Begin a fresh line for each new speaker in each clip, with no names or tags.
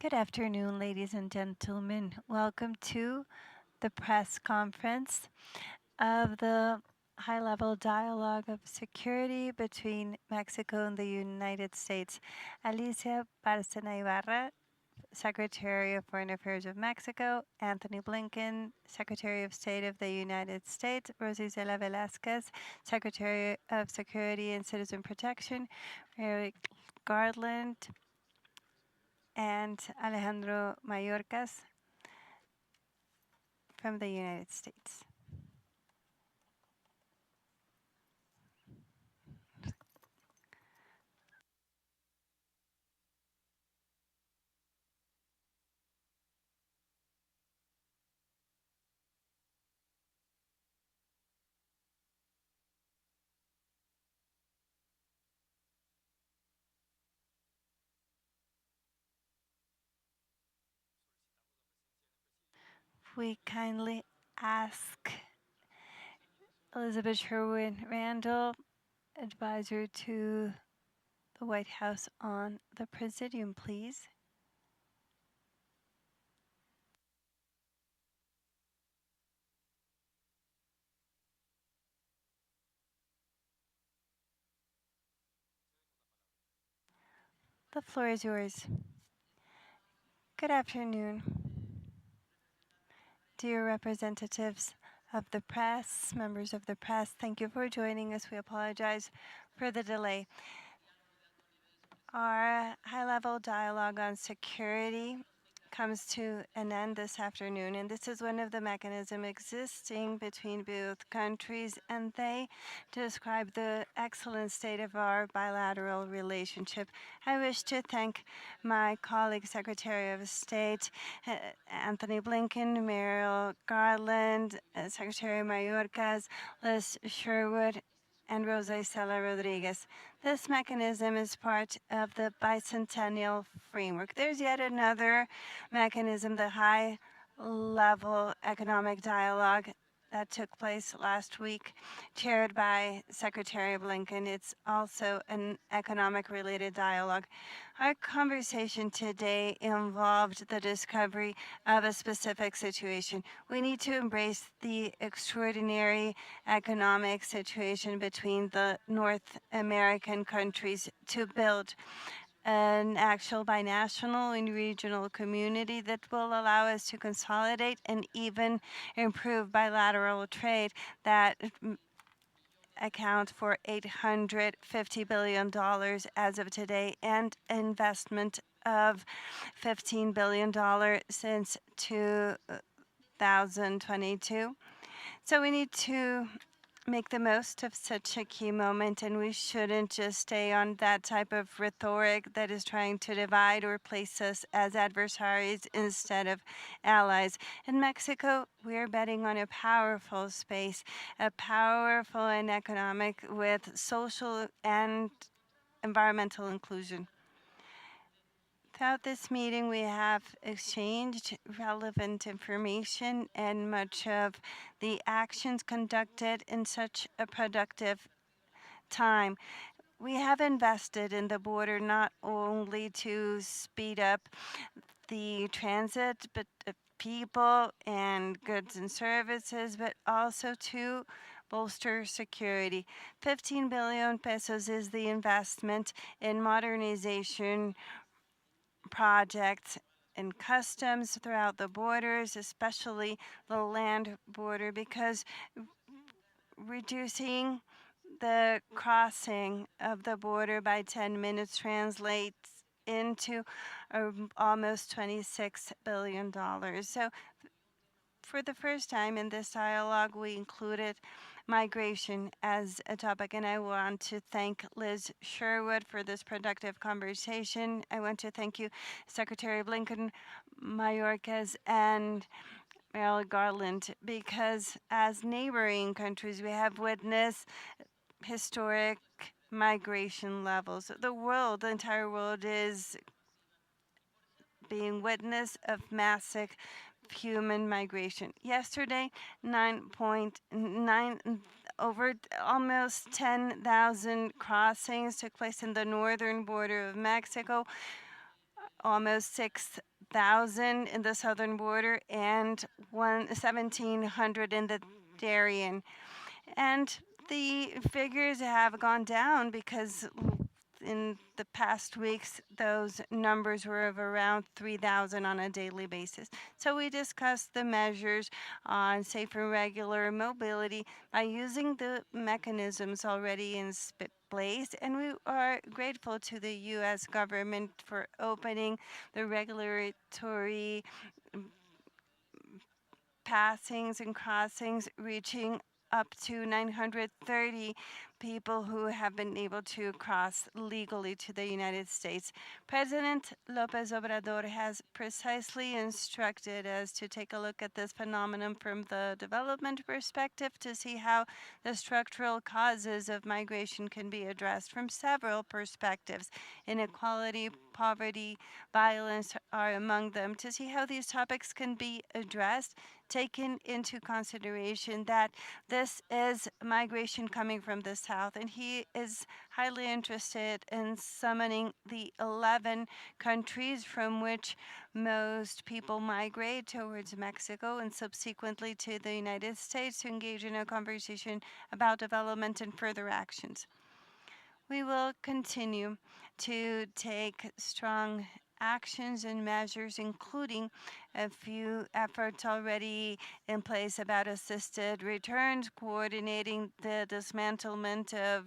Good afternoon, ladies and gentlemen. Welcome to the press conference of the high-level dialogue of security between Mexico and the United States. Alicia Bárcena Ibarra, Secretary of Foreign Affairs of Mexico, Anthony Blinken, Secretary of State of the United States, Rosicela Velasquez, Secretary of Security and Citizen Protection, Merrick Garland, and Alejandro Mayorkas from the United States. We kindly ask Elizabeth Sherwin Randall, advisor to the White House, on the Presidium, please. The floor is yours. Good afternoon, dear representatives of the press, members of the press. Thank you for joining us. We apologize for the delay. Our high-level dialogue on security comes to an end this afternoon, and this is one of the mechanisms existing between both countries, and they describe the excellent state of our bilateral relationship. I wish to thank my colleague, Secretary of State Anthony Blinken, Merrick Garland, Secretary Mayorkas, Liz Sherwood, and Rosa Isela Rodriguez. This mechanism is part of the bicentennial framework. There's yet another mechanism, the high-level economic dialogue that took place last week, chaired by Secretary Blinken. It's also an economic-related dialogue. Our conversation today involved the discovery of a specific situation. We need to embrace the extraordinary economic situation between the North American countries to build an actual binational and regional community that will allow us to consolidate and even improve bilateral trade that account for $850 billion as of today, and investment of $15 billion since 2022. So we need to make the most of such a key moment, and we shouldn't just stay on that type of rhetoric that is trying to divide or place us as adversaries instead of allies. In Mexico, we're betting on a powerful space, a powerful and economic with social and environmental inclusion. Throughout this meeting, we have exchanged relevant information, and much of the actions conducted in such a productive time. We have invested in the border not only to speed up the transit but people and goods and services, but also to bolster security. 15 billion pesos is the investment in modernization projects in customs throughout the borders, especially the land border, because reducing the crossing of the border by 10 minutes translates into almost $26 billion. So for the first time in this dialogue, we included migration as a topic, and I want to thank Liz Sherwood for this productive conversation. I want to thank you, Secretary Blinken, Mayorkas, and Merrick Garland, because as neighboring countries, we have witnessed historic migration levels. The entire world is being witness of massive human migration. Yesterday, 9.9 over almost 10,000 crossings took place in the northern border of Mexico. Almost 6 1,000 in the southern border and 1,700 in the Darien. And the figures have gone down because in the past weeks, those numbers were of around 3,000 on a daily basis. So we discussed the measures on safe and regular mobility by using the mechanisms already in place, and we are grateful to the U.S. government for opening the regulatory passings and crossings, reaching up to 930 people who have been able to cross legally to the United States. President Lopez Obrador has precisely instructed us to take a look at this phenomenon from the development perspective to see how the structural causes of migration can be addressed from several perspectives. Inequality, poverty, violence are among them, to see how these topics can be addressed, taken into consideration that this is migration coming from the south, and he is highly interested in summoning the 11 countries from which most people migrate towards Mexico and subsequently to the United States to engage in a conversation about development and further actions. We will continue to take strong actions and measures, including a few efforts already in place about assisted returns, coordinating the dismantlement of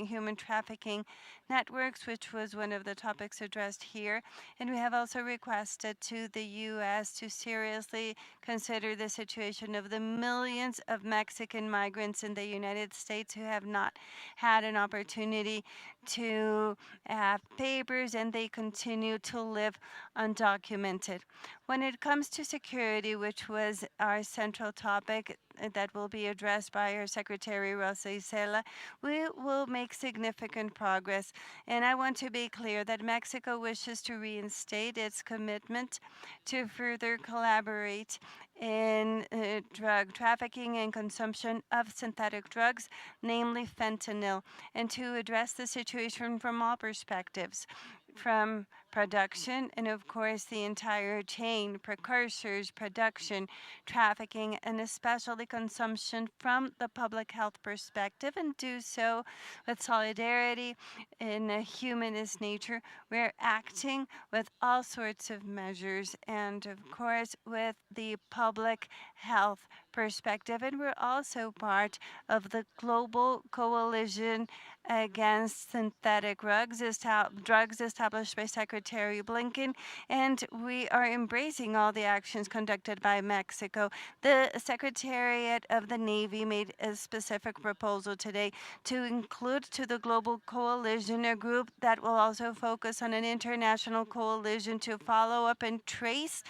human trafficking networks, which was one of the topics addressed here. And we have also requested to the U.S. to seriously consider the situation of the millions of Mexican migrants in the United States who have not had an opportunity to have papers, and they continue to live undocumented. When it comes to security, which was our central topic that will be addressed by our Secretary Rosa Isela, we will make significant progress. And I want to be clear that Mexico wishes to reinstate its commitment to further collaborate in drug trafficking and consumption of synthetic drugs, namely fentanyl, and to address the situation from all perspectives, from production and, of course, the entire chain, precursors, production, trafficking, and especially consumption from the public health perspective, and do so with solidarity in a humanist nature. We're acting with all sorts of measures and, of course, with the public health perspective. And we're also part of the global coalition against synthetic drugs established by Secretary Blinken, and we are embracing all the actions conducted by Mexico. The Secretariat of the Navy made a specific proposal today to include to the global coalition a group that will also focus on an international coalition to follow up and trace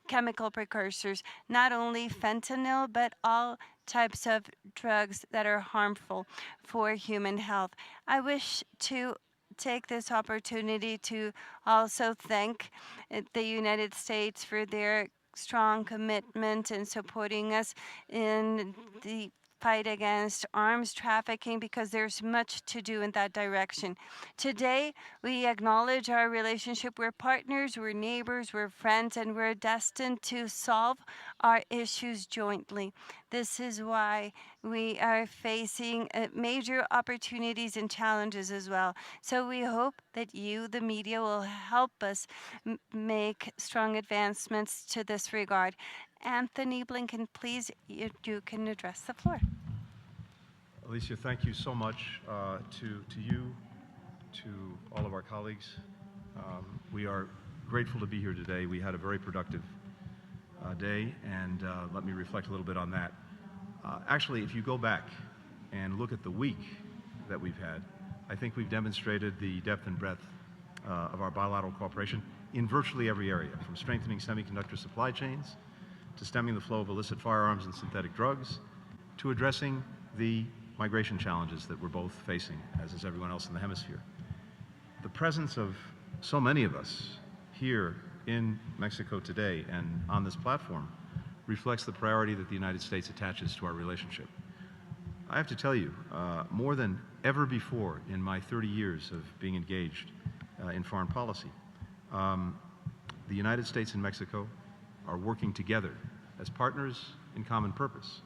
chemical precursors, not only fentanyl, but all types of drugs that are harmful for human health. I wish to take this opportunity to also thank the United States for their strong commitment in supporting us in the fight against arms trafficking, because there's much to do in that direction. Today, we acknowledge our relationship. We're partners, we're neighbors, we're friends, and we're destined to solve our issues jointly. This is why we are facing major opportunities and challenges as well. So we hope that you, the media, will help us make strong advancements to this regard. Anthony Blinken, please, you can address the floor.
Alicia, thank you so much to you, to all of our colleagues. We are grateful to be here today. We had a very productive day, and let me reflect a little bit on that. Actually, if you go back and look at the week that we've had, I think we've demonstrated the depth and breadth of our bilateral cooperation in virtually every area, from strengthening semiconductor supply chains, to stemming the flow of illicit firearms and synthetic drugs, to addressing the migration challenges that we're both facing, as is everyone else in the hemisphere. The presence of so many of us here in Mexico today and on this platform reflects the priority that the United States attaches to our relationship. I have to tell you, more than ever before in my 30 years of being engaged in foreign policy, the United States and Mexico are working together as partners in common purpose.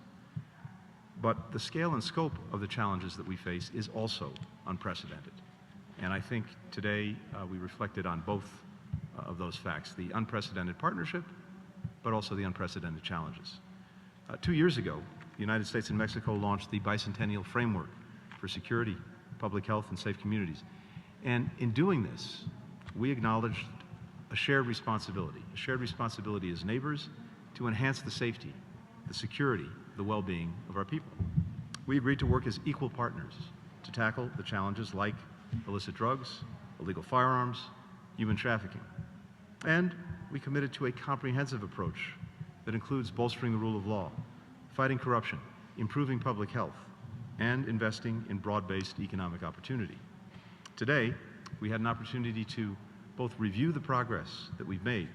But the scale and scope of the challenges that we face is also unprecedented. And I think today we reflected on both of those facts, the unprecedented partnership, but also the unprecedented challenges. 2 years ago, the United States and Mexico launched the Bicentennial Framework for Security, Public Health, and Safe Communities. And in doing this, we acknowledged a shared responsibility as neighbors to enhance the safety, the security, the well-being of our people. We agreed to work as equal partners to tackle the challenges like illicit drugs, illegal firearms, human trafficking. And we committed to a comprehensive approach that includes bolstering the rule of law, fighting corruption, improving public health, and investing in broad-based economic opportunity. Today, we had an opportunity to both review the progress that we've made,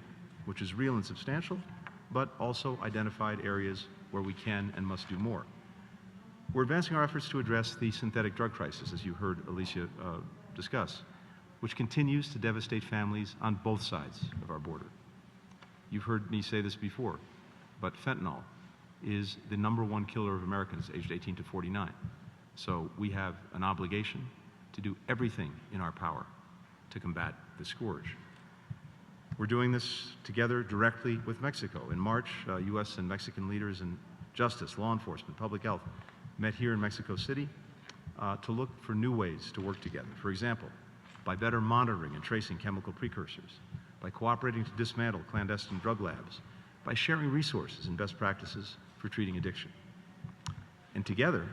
which is real and substantial, but also identified areas where we can and must do more. We're advancing our efforts to address the synthetic drug crisis, as you heard Alicia discuss, which continues to devastate families on both sides of our border. You've heard me say this before, but fentanyl is the #1 killer of Americans aged 18 to 49. So we have an obligation to do everything in our power to combat the scourge. We're doing this together directly with Mexico. In March, U.S. and Mexican leaders in justice, law enforcement, public health met here in Mexico City to look for new ways to work together. For example, by better monitoring and tracing chemical precursors, by cooperating to dismantle clandestine drug labs, by sharing resources and best practices for treating addiction. And together,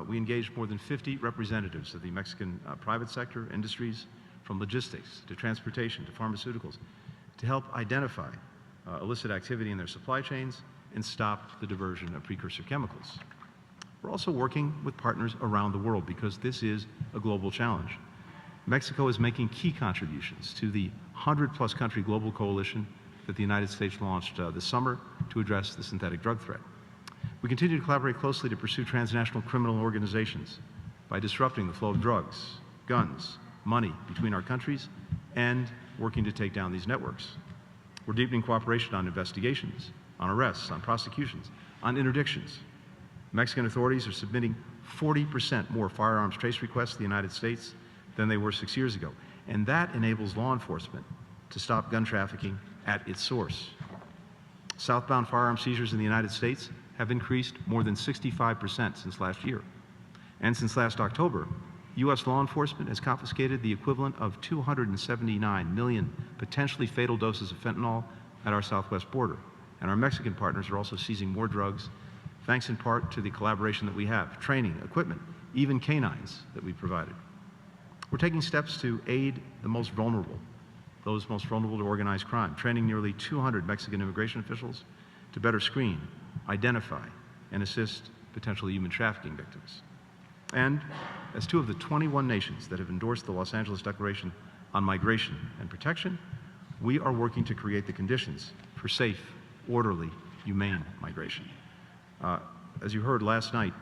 we engaged more than 50 representatives of the Mexican private sector, industries, from logistics to transportation to pharmaceuticals, to help identify illicit activity in their supply chains and stop the diversion of precursor chemicals. We're also working with partners around the world because this is a global challenge. Mexico is making key contributions to the 100-plus country global coalition that the United States launched this summer to address the synthetic drug threat. We continue to collaborate closely to pursue transnational criminal organizations by disrupting the flow of drugs, guns, money between our countries and working to take down these networks. We're deepening cooperation on investigations, on arrests, on prosecutions, on interdictions. Mexican authorities are submitting 40% more firearms trace requests to the United States than they were 6 years ago. And that enables law enforcement to stop gun trafficking at its source. Southbound firearm seizures in the United States have increased more than 65% since last year. And since last October, U.S. law enforcement has confiscated the equivalent of 279 million potentially fatal doses of fentanyl at our southwest border. And our Mexican partners are also seizing more drugs, thanks in part to the collaboration that we have, training, equipment, even canines that we provided. We're taking steps to aid the most vulnerable, those most vulnerable to organized crime, training nearly 200 Mexican immigration officials to better screen, identify, and assist potential human trafficking victims. And as two of the 21 nations that have endorsed the Los Angeles Declaration on Migration and Protection, we are working to create the conditions for safe, orderly, humane migration. As you heard last night,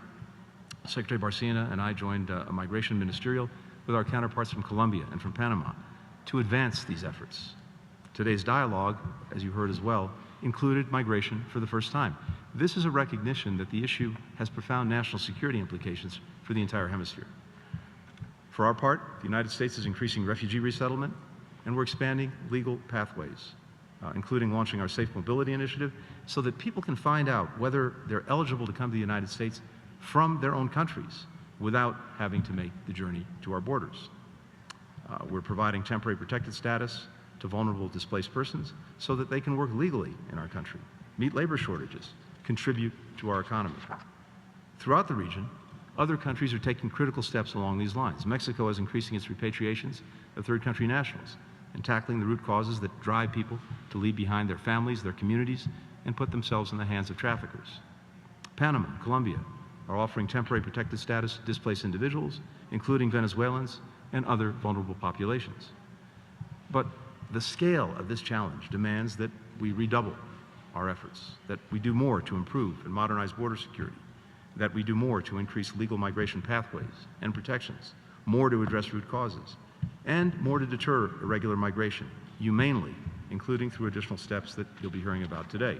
Secretary Barcina and I joined a migration ministerial with our counterparts from Colombia and from Panama to advance these efforts. Today's dialogue, as you heard as well, included migration for the first time. This is a recognition that the issue has profound national security implications for the entire hemisphere. For our part, the United States is increasing refugee resettlement, and we're expanding legal pathways, including launching our Safe Mobility Initiative, so that people can find out whether they're eligible to come to the United States from their own countries without having to make the journey to our borders. We're providing temporary protected status to vulnerable displaced persons so that they can work legally in our country, meet labor shortages, contribute to our economy. Throughout the region, other countries are taking critical steps along these lines. Mexico is increasing its repatriations of third country nationals and tackling the root causes that drive people to leave behind their families, their communities, and put themselves in the hands of traffickers. Panama and Colombia are offering temporary protected status to displaced individuals, including Venezuelans and other vulnerable populations. But the scale of this challenge demands that we redouble our efforts, that we do more to improve and modernize border security, that we do more to increase legal migration pathways and protections, more to address root causes, and more to deter irregular migration humanely including through additional steps that you'll be hearing about today.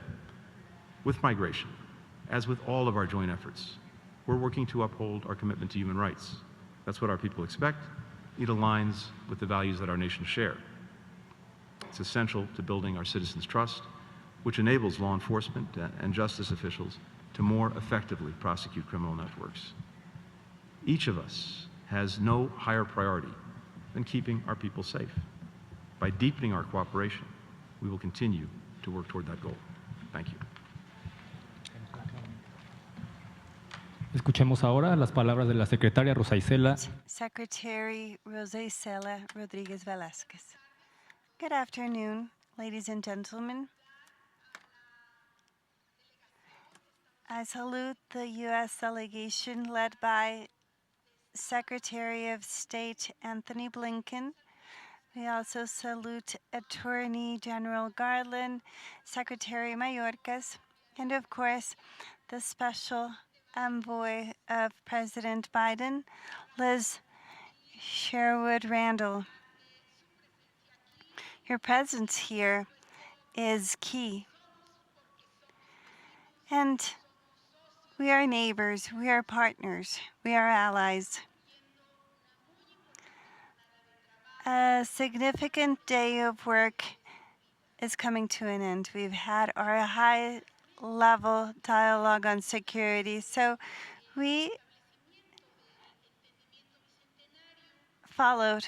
With migration, as with all of our joint efforts, we're working to uphold our commitment to human rights. That's what our people expect. It aligns with the values that our nation share. It's essential to building our citizens' trust, which enables law enforcement and justice officials to more effectively prosecute criminal networks. Each of us has no higher priority than keeping our people safe. By deepening our cooperation, we will continue to work toward that goal. Thank you.
Escuchemos ahora las palabras de la secretaria Rosa Isela.
Secretary Rosa Isela Rodriguez Velasquez. Good afternoon, ladies and gentlemen. I salute the U.S. delegation led by Secretary of State Anthony Blinken. We also salute Attorney General Garland, Secretary Mayorkas, and of course, the special envoy of President Biden, Liz Sherwood Randall. Your presence here is key. And we are neighbors, we are partners, we are allies. A significant day of work is coming to an end. We've had our high-level dialogue on security, so we followed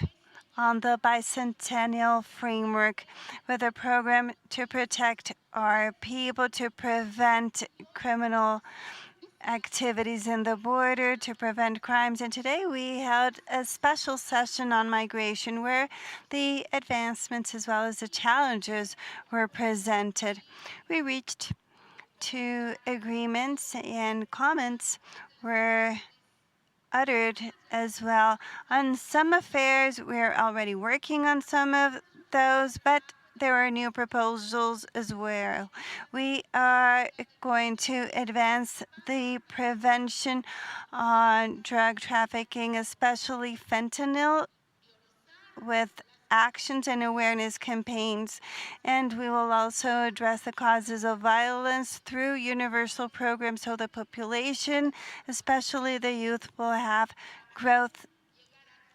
on the bicentennial framework with a program to protect our people, to prevent criminal activities in the border, to prevent crimes. And today we held a special session on migration where the advancements as well as the challenges were presented. We reached two agreements and comments were uttered as well. On some affairs, we're already working on some of those, but there are new proposals as well. We are going to advance the prevention on drug trafficking, especially fentanyl, with actions and awareness campaigns. And we will also address the causes of violence through universal programs so the population, especially the youth, will have growth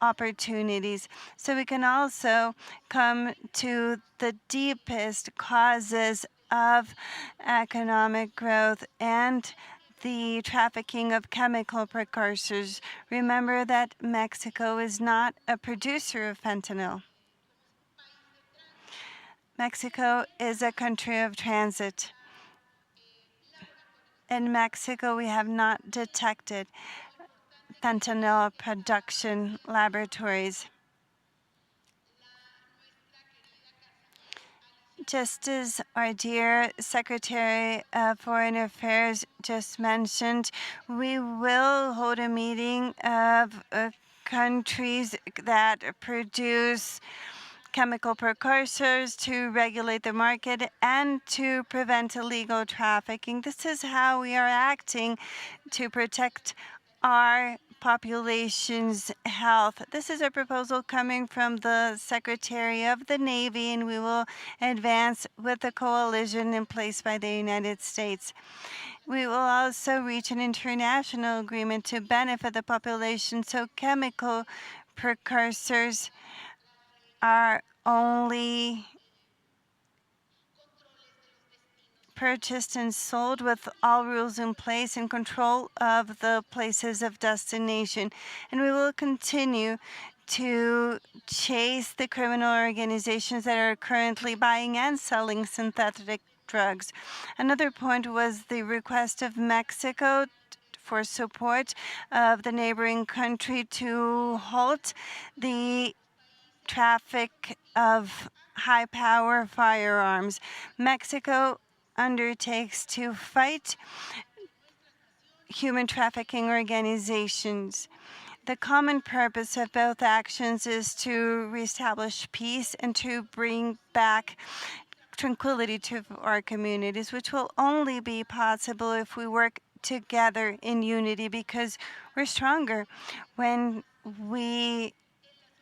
opportunities. So we can also come to the deepest causes of economic growth and the trafficking of chemical precursors. Remember that Mexico is not a producer of fentanyl. Mexico is a country of transit. In Mexico, we have not detected fentanyl production laboratories. Just as our dear Secretary of Foreign Affairs just mentioned, we will hold a meeting of countries that produce chemical precursors to regulate the market and to prevent illegal trafficking. This is how we are acting to protect our population's health. This is a proposal coming from the Secretary of the Navy, and we will advance with the coalition in place by the United States. We will also reach an international agreement to benefit the population, so chemical precursors are only purchased and sold with all rules in place and control of the places of destination. And we will continue to chase the criminal organizations that are currently buying and selling synthetic drugs. Another point was the request of Mexico for support of the neighboring country to halt the traffic of high-power firearms. Mexico undertakes to fight human trafficking organizations. The common purpose of both actions is to reestablish peace and to bring back tranquility to our communities, which will only be possible if we work together in unity, because we're stronger when we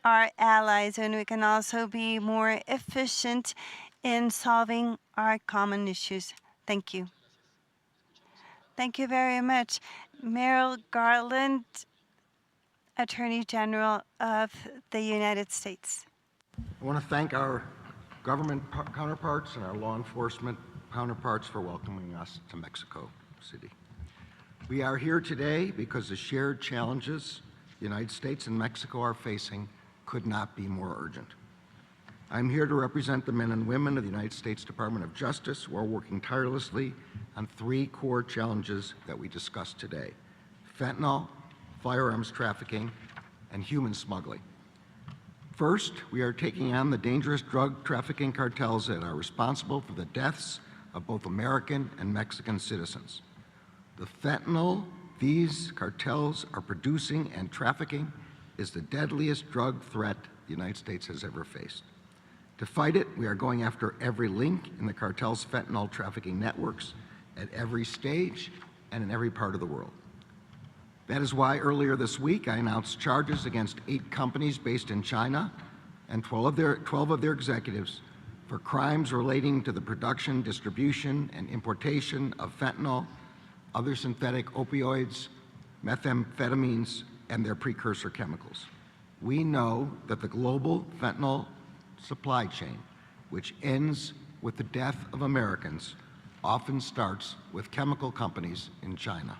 are allies, and we can also be more efficient in solving our common issues. Thank you. Thank you very much. Merrill Garland, Attorney General of the United States.
I want to thank our government counterparts and our law enforcement counterparts for welcoming us to Mexico City. We are here today because the shared challenges the United States and Mexico are facing could not be more urgent. I'm here to represent the men and women of the United States Department of Justice who are working tirelessly on three core challenges that we discussed today: fentanyl, firearms trafficking, and human smuggling. First, we are taking on the dangerous drug trafficking cartels that are responsible for the deaths of both American and Mexican citizens. The fentanyl these cartels are producing and trafficking is the deadliest drug threat the United States has ever faced. To fight it, we are going after every link in the cartel's fentanyl trafficking networks at every stage and in every part of the world. That is why earlier this week I announced charges against 8 companies based in China and 12 of their executives for crimes relating to the production, distribution, and importation of fentanyl, other synthetic opioids, methamphetamines, and their precursor chemicals. We know that the global fentanyl supply chain, which ends with the death of Americans, often starts with chemical companies in China.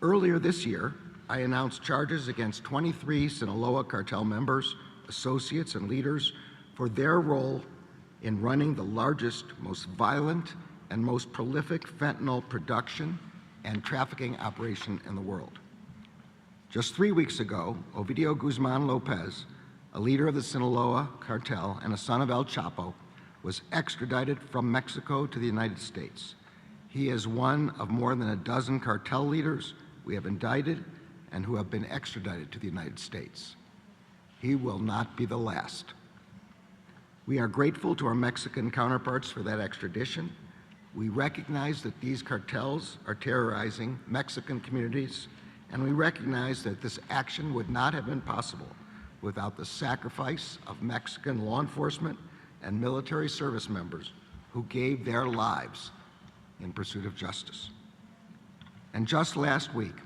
Earlier this year, I announced charges against 23 Sinaloa cartel members, associates, and leaders for their role in running the largest, most violent, and most prolific fentanyl production and trafficking operation in the world. Just 3 weeks ago, Ovidio Guzman Lopez, a leader of the Sinaloa cartel and a son of El Chapo, was extradited from Mexico to the United States. He is one of more than a dozen cartel leaders we have indicted and who have been extradited to the United States. He will not be the last. We are grateful to our Mexican counterparts for that extradition. We recognize that these cartels are terrorizing Mexican communities, and we recognize that this action would not have been possible without the sacrifice of Mexican law enforcement and military service members who gave their lives in pursuit of justice. And just last week,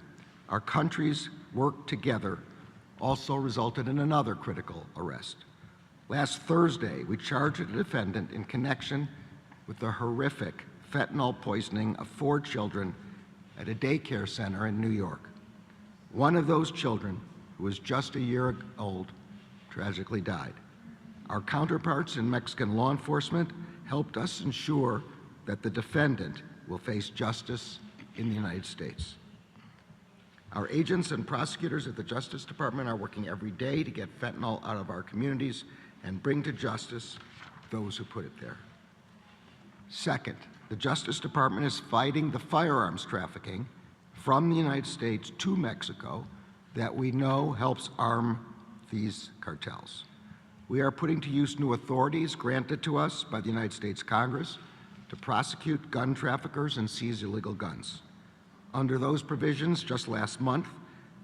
our countries' work together also resulted in another critical arrest. Last Thursday, we charged a defendant in connection with the horrific fentanyl poisoning of 4 children at a daycare center in New York. One of those children, who was just a year old, tragically died. Our counterparts in Mexican law enforcement helped us ensure that the defendant will face justice in the United States. Our agents and prosecutors at the Justice Department are working every day to get fentanyl out of our communities and bring to justice those who put it there. Second, the Justice Department is fighting the firearms trafficking from the United States to Mexico that we know helps arm these cartels. We are putting to use new authorities granted to us by the United States Congress to prosecute gun traffickers and seize illegal guns. Under those provisions, just last month,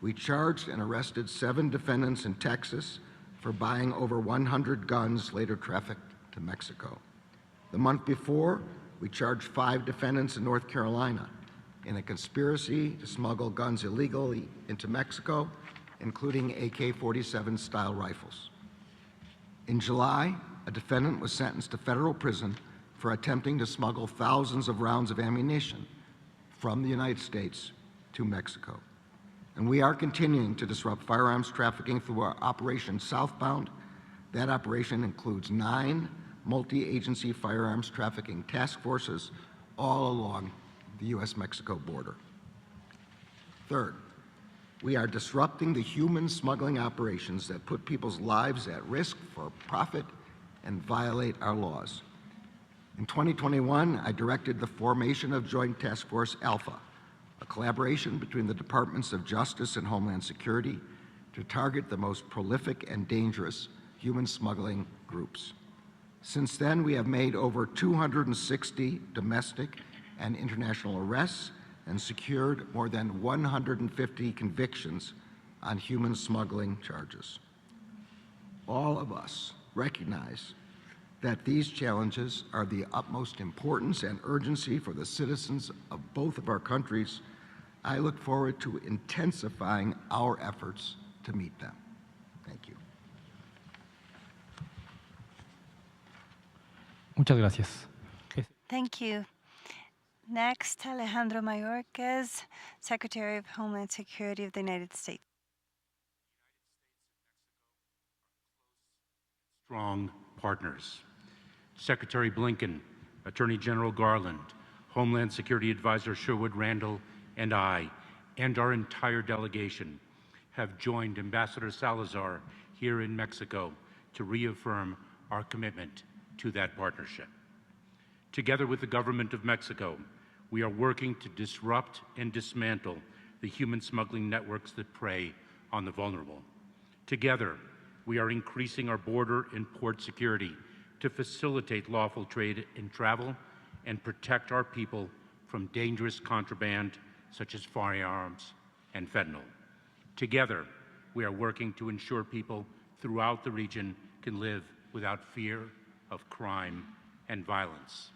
we charged and arrested 7 defendants in Texas for buying over 100 guns later trafficked to Mexico. The month before, we charged 5 defendants in North Carolina in a conspiracy to smuggle guns illegally into Mexico, including AK-47 style rifles. In July, a defendant was sentenced to federal prison for attempting to smuggle thousands of rounds of ammunition from the United States to Mexico. And we are continuing to disrupt firearms trafficking through our Operation Southbound. That operation includes 9 multi-agency firearms trafficking task forces all along the U.S.-Mexico border. Third, we are disrupting the human smuggling operations that put people's lives at risk for profit and violate our laws. In 2021, I directed the formation of Joint Task Force Alpha, a collaboration between the Departments of Justice and Homeland Security to target the most prolific and dangerous human smuggling groups. Since then, we have made over 260 domestic and international arrests and secured more than 150 convictions on human smuggling charges. All of us recognize that these challenges are the utmost importance and urgency for the citizens of both of our countries, I look forward to intensifying our efforts to meet them. Thank you.
Muchas gracias.
Thank you. Next, Alejandro Mayorkas, Secretary of Homeland Security of the United States.
Strong partners. Secretary Blinken, Attorney General Garland, Homeland Security Advisor Sherwood Randall, and I, and our entire delegation, have joined Ambassador Salazar here in Mexico to reaffirm our commitment to that partnership. Together with the government of Mexico, we are working to disrupt and dismantle the human smuggling networks that prey on the vulnerable. Together, we are increasing our border and port security to facilitate lawful trade and travel and protect our people from dangerous contraband such as firearms and fentanyl. Together, we are working to ensure people throughout the region can live without fear of crime and violence.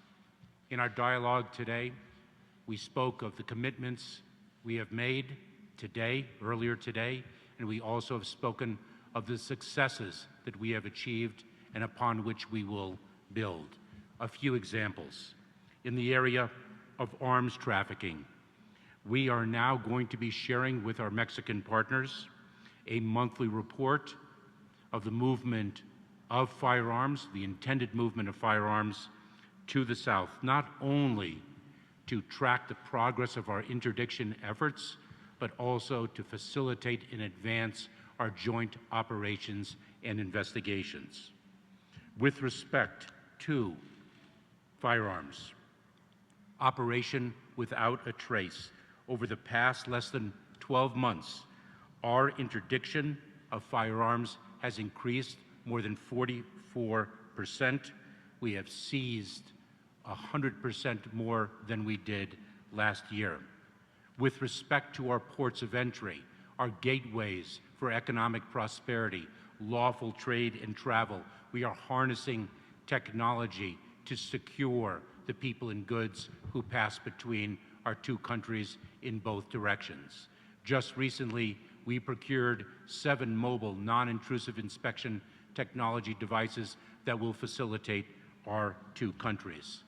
In our dialogue today, we spoke of the commitments we have made today, earlier today, and we also have spoken of the successes that we have achieved and upon which we will build. A few examples. In the area of arms trafficking, we are now going to be sharing with our Mexican partners a monthly report of the movement of firearms, the intended movement of firearms to the south, not only to track the progress of our interdiction efforts, but also to facilitate and advance our joint operations and investigations. With respect to firearms, Operation Without a Trace, over the past less than 12 months, our interdiction of firearms has increased more than 44%. We have seized 100% more than we did last year. With respect to our ports of entry, our gateways for economic prosperity, lawful trade and travel, we are harnessing technology to secure the people and goods who pass between our two countries in both directions. Just recently, we procured 7 mobile non-intrusive inspection technology devices that will facilitate our two countries.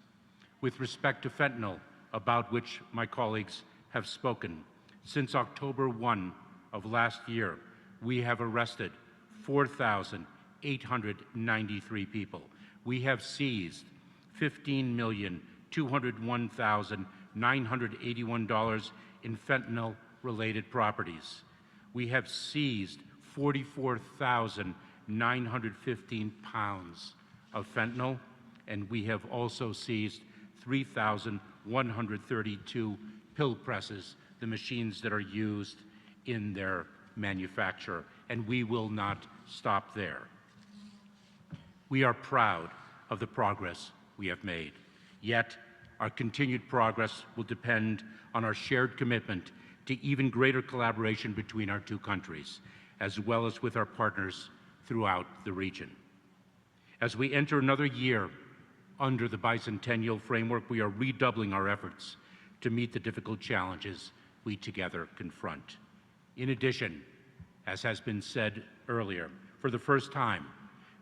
With respect to fentanyl, about which my colleagues have spoken, since October 1 of last year, we have arrested 4,893 people. We have seized $15,201,981 in fentanyl-related properties. We have seized 44,915 pounds of fentanyl, and we have also seized 3,132 pill presses, the machines that are used in their manufacture, and we will not stop there. We are proud of the progress we have made, yet our continued progress will depend on our shared commitment to even greater collaboration between our two countries, as well as with our partners throughout the region. As we enter another year under the bicentennial framework, we are redoubling our efforts to meet the difficult challenges we together confront. In addition, as has been said earlier, for the first time,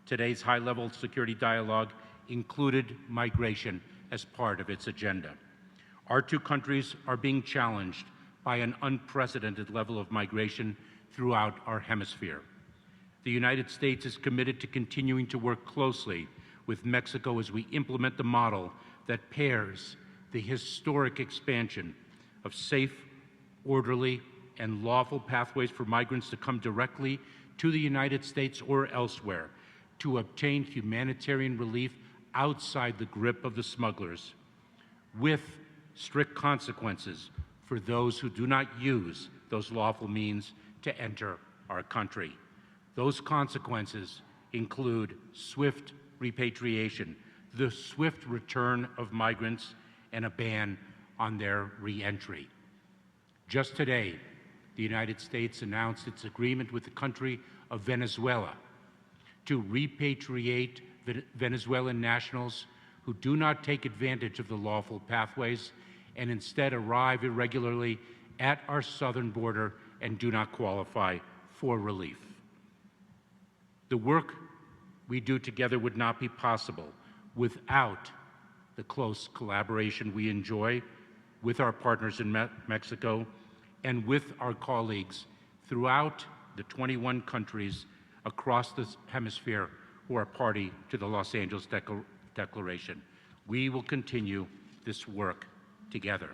today's high-level security dialogue included migration as part of its agenda. Our two countries are being challenged by an unprecedented level of migration throughout our hemisphere. The United States is committed to continuing to work closely with Mexico as we implement the model that pairs the historic expansion of safe, orderly, and lawful pathways for migrants to come directly to the United States or elsewhere to obtain humanitarian relief outside the grip of the smugglers, with strict consequences for those who do not use those lawful means to enter our country. Those consequences include swift repatriation, the swift return of migrants, and a ban on their re-entry. Just today, the United States announced its agreement with the country of Venezuela to repatriate Venezuelan nationals who do not take advantage of the lawful pathways and instead arrive irregularly at our southern border and do not qualify for relief. The work we do together would not be possible without the close collaboration we enjoy with our partners in Mexico and with our colleagues throughout the 21 countries across the hemisphere who are party to the Los Angeles Declaration. We will continue this work together.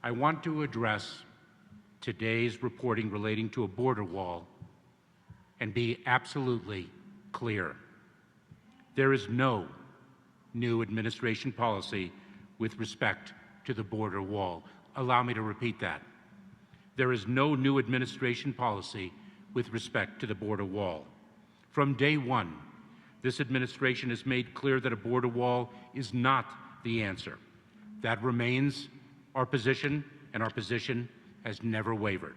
I want to address today's reporting relating to a border wall and be absolutely clear. There is no new administration policy with respect to the border wall. Allow me to repeat that. There is no new administration policy with respect to the border wall. From day one, this administration has made clear that a border wall is not the answer. That remains our position, and our position has never wavered.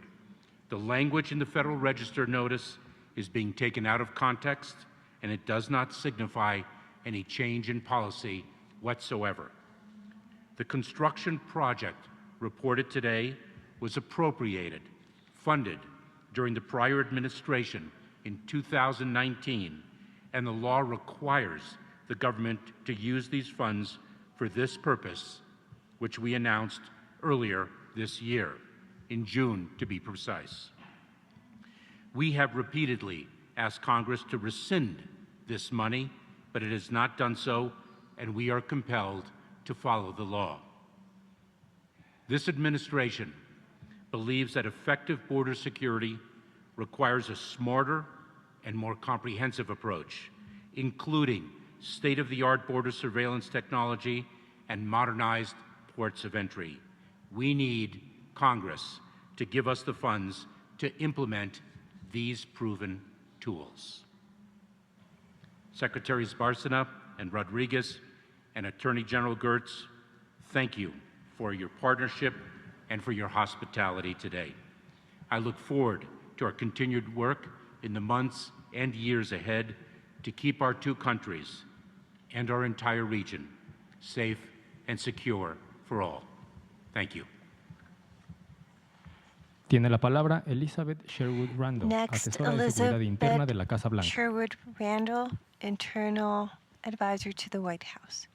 The language in the Federal Register notice is being taken out of context, and it does not signify any change in policy whatsoever. The construction project reported today was appropriated, funded during the prior administration in 2019, and the law requires the government to use these funds for this purpose, which we announced earlier this year, in June to be precise. We have repeatedly asked Congress to rescind this money, but it has not done so, and we are compelled to follow the law. This administration believes that effective border security requires a smarter and more comprehensive approach, including state-of-the-art border surveillance technology and modernized ports of entry. We need Congress to give us the funds to implement these proven tools. Secretaries Bárcena and Rodriguez and Attorney General Gertz, thank you for your partnership and for your hospitality today. I look forward to our continued work in the months and years ahead to keep our two countries and our entire region safe and secure for all. Thank you.
Tiene la palabra Elizabeth Sherwood Randall,
Next,
asesora de seguridad interna de la Casa Blanca.
Sherwood Randall, Internal Advisor to the White House.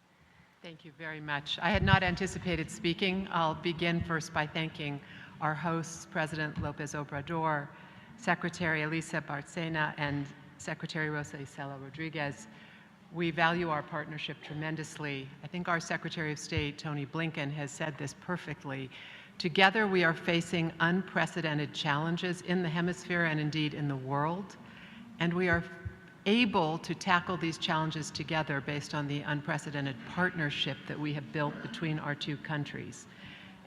Thank you very much. I had not anticipated speaking. I'll begin first by thanking our hosts, President López Obrador, Secretary Elisa Bárcena, and Secretary Rosa Isela Rodriguez. We value our partnership tremendously. I think our Secretary of State, Tony Blinken, has said this perfectly. Together, we are facing unprecedented challenges in the hemisphere and indeed in the world, and we are able to tackle these challenges together based on the unprecedented partnership that we have built between our two countries.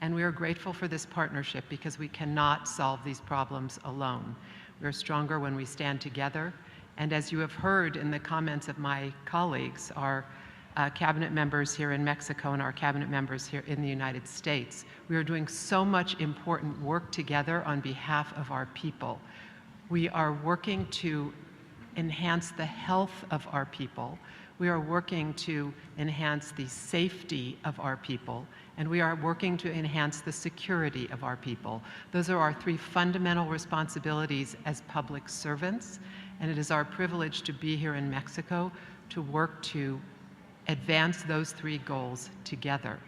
And we are grateful for this partnership because we cannot solve these problems alone. We are stronger when we stand together. And as you have heard in the comments of my colleagues, our cabinet members here in Mexico and our cabinet members here in the United States, we are doing so much important work together on behalf of our people. We are working to enhance the health of our people. We are working to enhance the safety of our people, and we are working to enhance the security of our people. Those are our three fundamental responsibilities as public servants, and it is our privilege to be here in Mexico to work to advance those three goals together.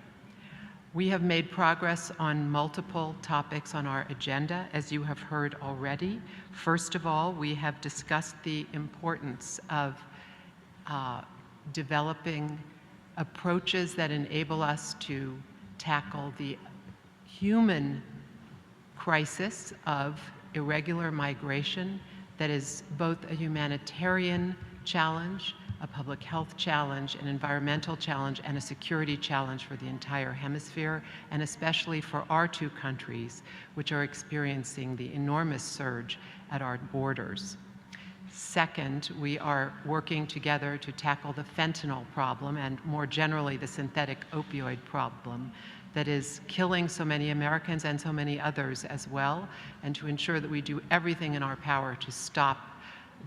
We have made progress on multiple topics on our agenda, as you have heard already. First of all, we have discussed the importance of developing approaches that enable us to tackle the human crisis of irregular migration that is both a humanitarian challenge, a public health challenge, an environmental challenge, and a security challenge for the entire hemisphere, and especially for our two countries, which are experiencing the enormous surge at our borders. Second, we are working together to tackle the fentanyl problem and more generally the synthetic opioid problem that is killing so many Americans and so many others as well, and to ensure that we do everything in our power to stop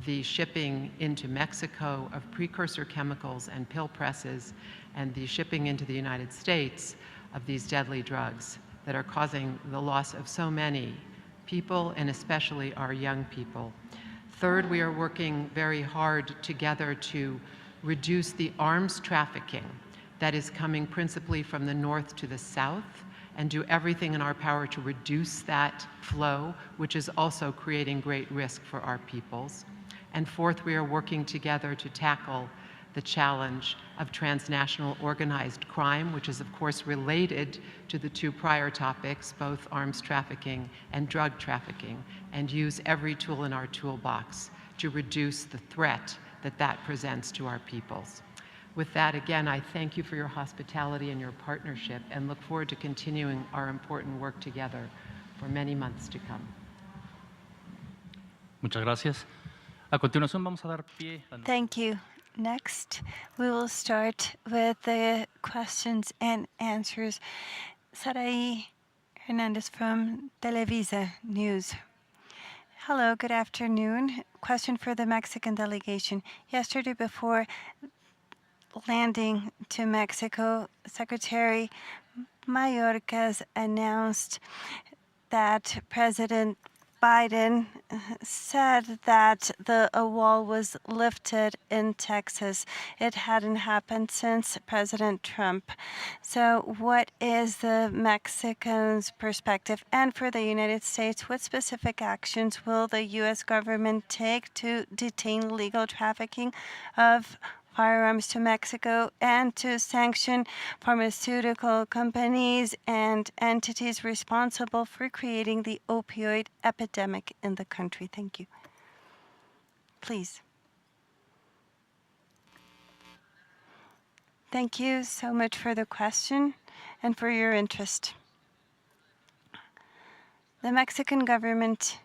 the shipping into Mexico of precursor chemicals and pill presses, and the shipping into the United States of these deadly drugs that are causing the loss of so many people, and especially our young people. Third, we are working very hard together to reduce the arms trafficking that is coming principally from the north to the south, and do everything in our power to reduce that flow, which is also creating great risk for our peoples. And fourth, we are working together to tackle the challenge of transnational organized crime, which is of course related to the two prior topics, both arms trafficking and drug trafficking, and use every tool in our toolbox to reduce the threat that that presents to our peoples. With that, again, I thank you for your hospitality and your partnership, and look forward to continuing our important work together for many months to come.
Muchas gracias. A continuación vamos a dar pie a
Thank you. Next, we will start with the questions and answers. Sarai Hernandez from Televisa News. Hello, good afternoon. Question for the Mexican delegation. Yesterday, before landing to Mexico, Secretary Mayorkas announced that President Biden said that a wall was lifted in Texas. It hadn't happened since President Trump. So what is the Mexicans' perspective? And for the United States, what specific actions will the U.S. government take to detain illegal trafficking of firearms to Mexico and to sanction pharmaceutical companies and entities responsible for creating the opioid epidemic in the country? Thank you. Please. Thank you so much for the question and for your interest. The Mexican government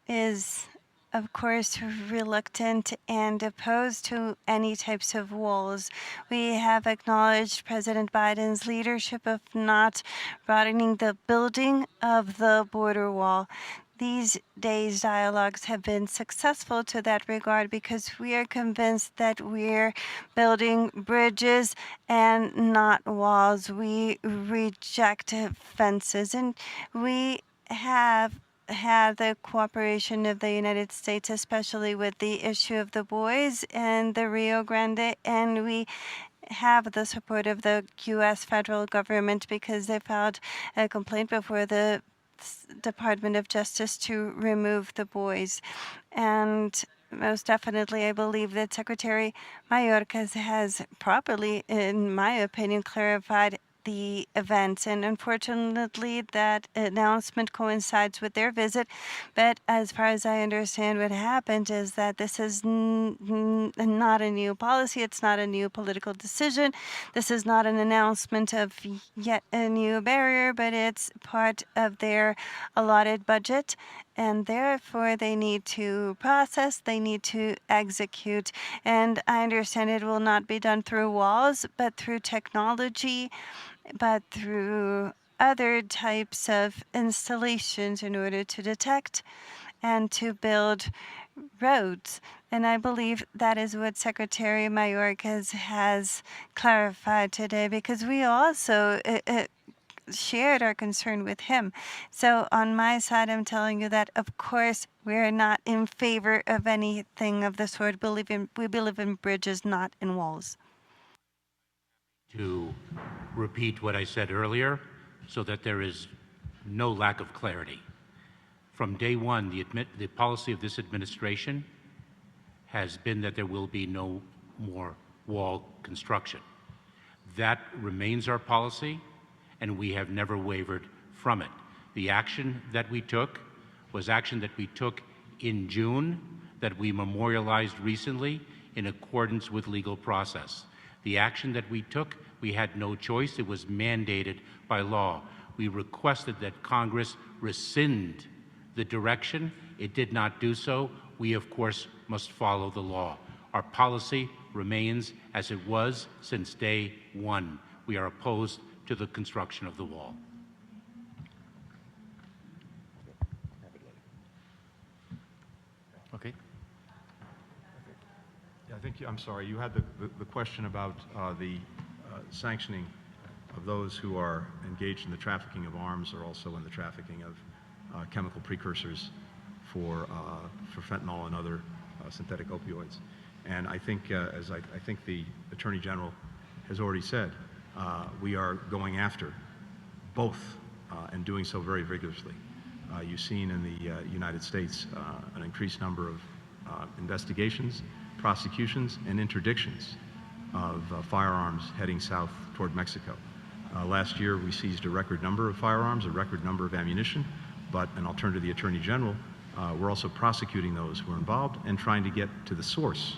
is, of course, reluctant and opposed to any types of walls. We have acknowledged President Biden's leadership of not broadening the building of the border wall. These days' dialogues have been successful to that regard because we are convinced that we're building bridges and not walls. We reject fences, and we have had the cooperation of the United States, especially with the issue of the boys and the Rio Grande, and we have the support of the U.S. federal government because they filed a complaint before the Department of Justice to remove the boys. And most definitely, I believe that Secretary Mayorkas has properly, in my opinion, clarified the events, and unfortunately that announcement coincides with their visit. But as far as I understand, what happened is that this is not a new policy, it's not a new political decision, this is not an announcement of yet a new barrier, but it's part of their allotted budget, and therefore they need to process, they need to execute. And I understand it will not be done through walls, but through technology, but through other types of installations in order to detect and to build roads. And I believe that is what Secretary Mayorkas has clarified today, because we also shared our concern with him. So on my side, I'm telling you that, of course, we're not in favor of anything of the sort. We believe in bridges, not in walls.
To repeat what I said earlier so that there is no lack of clarity. From day one, the policy of this administration has been that there will be no more wall construction. That remains our policy, and we have never wavered from it. The action that we took was action that we took in June, that we memorialized recently in accordance with legal process. The action that we took, we had no choice. It was mandated by law. We requested that Congress rescind the direction. It did not do so. We, of course, must follow the law. Our policy remains as it was since day one. We are opposed to the construction of the wall.
Okay.
I'm sorry, you had the question about the sanctioning of those who are engaged in the trafficking of arms or also in the trafficking of chemical precursors for fentanyl and other synthetic opioids. And I think, as I think the Attorney General has already said, we are going after both and doing so very vigorously. You've seen in the United States an increased number of investigations, prosecutions, and interdictions of firearms heading south toward Mexico. Last year, we seized a record number of firearms, a record number of ammunition, but, and I'll turn to the Attorney General, we're also prosecuting those who are involved and trying to get to the source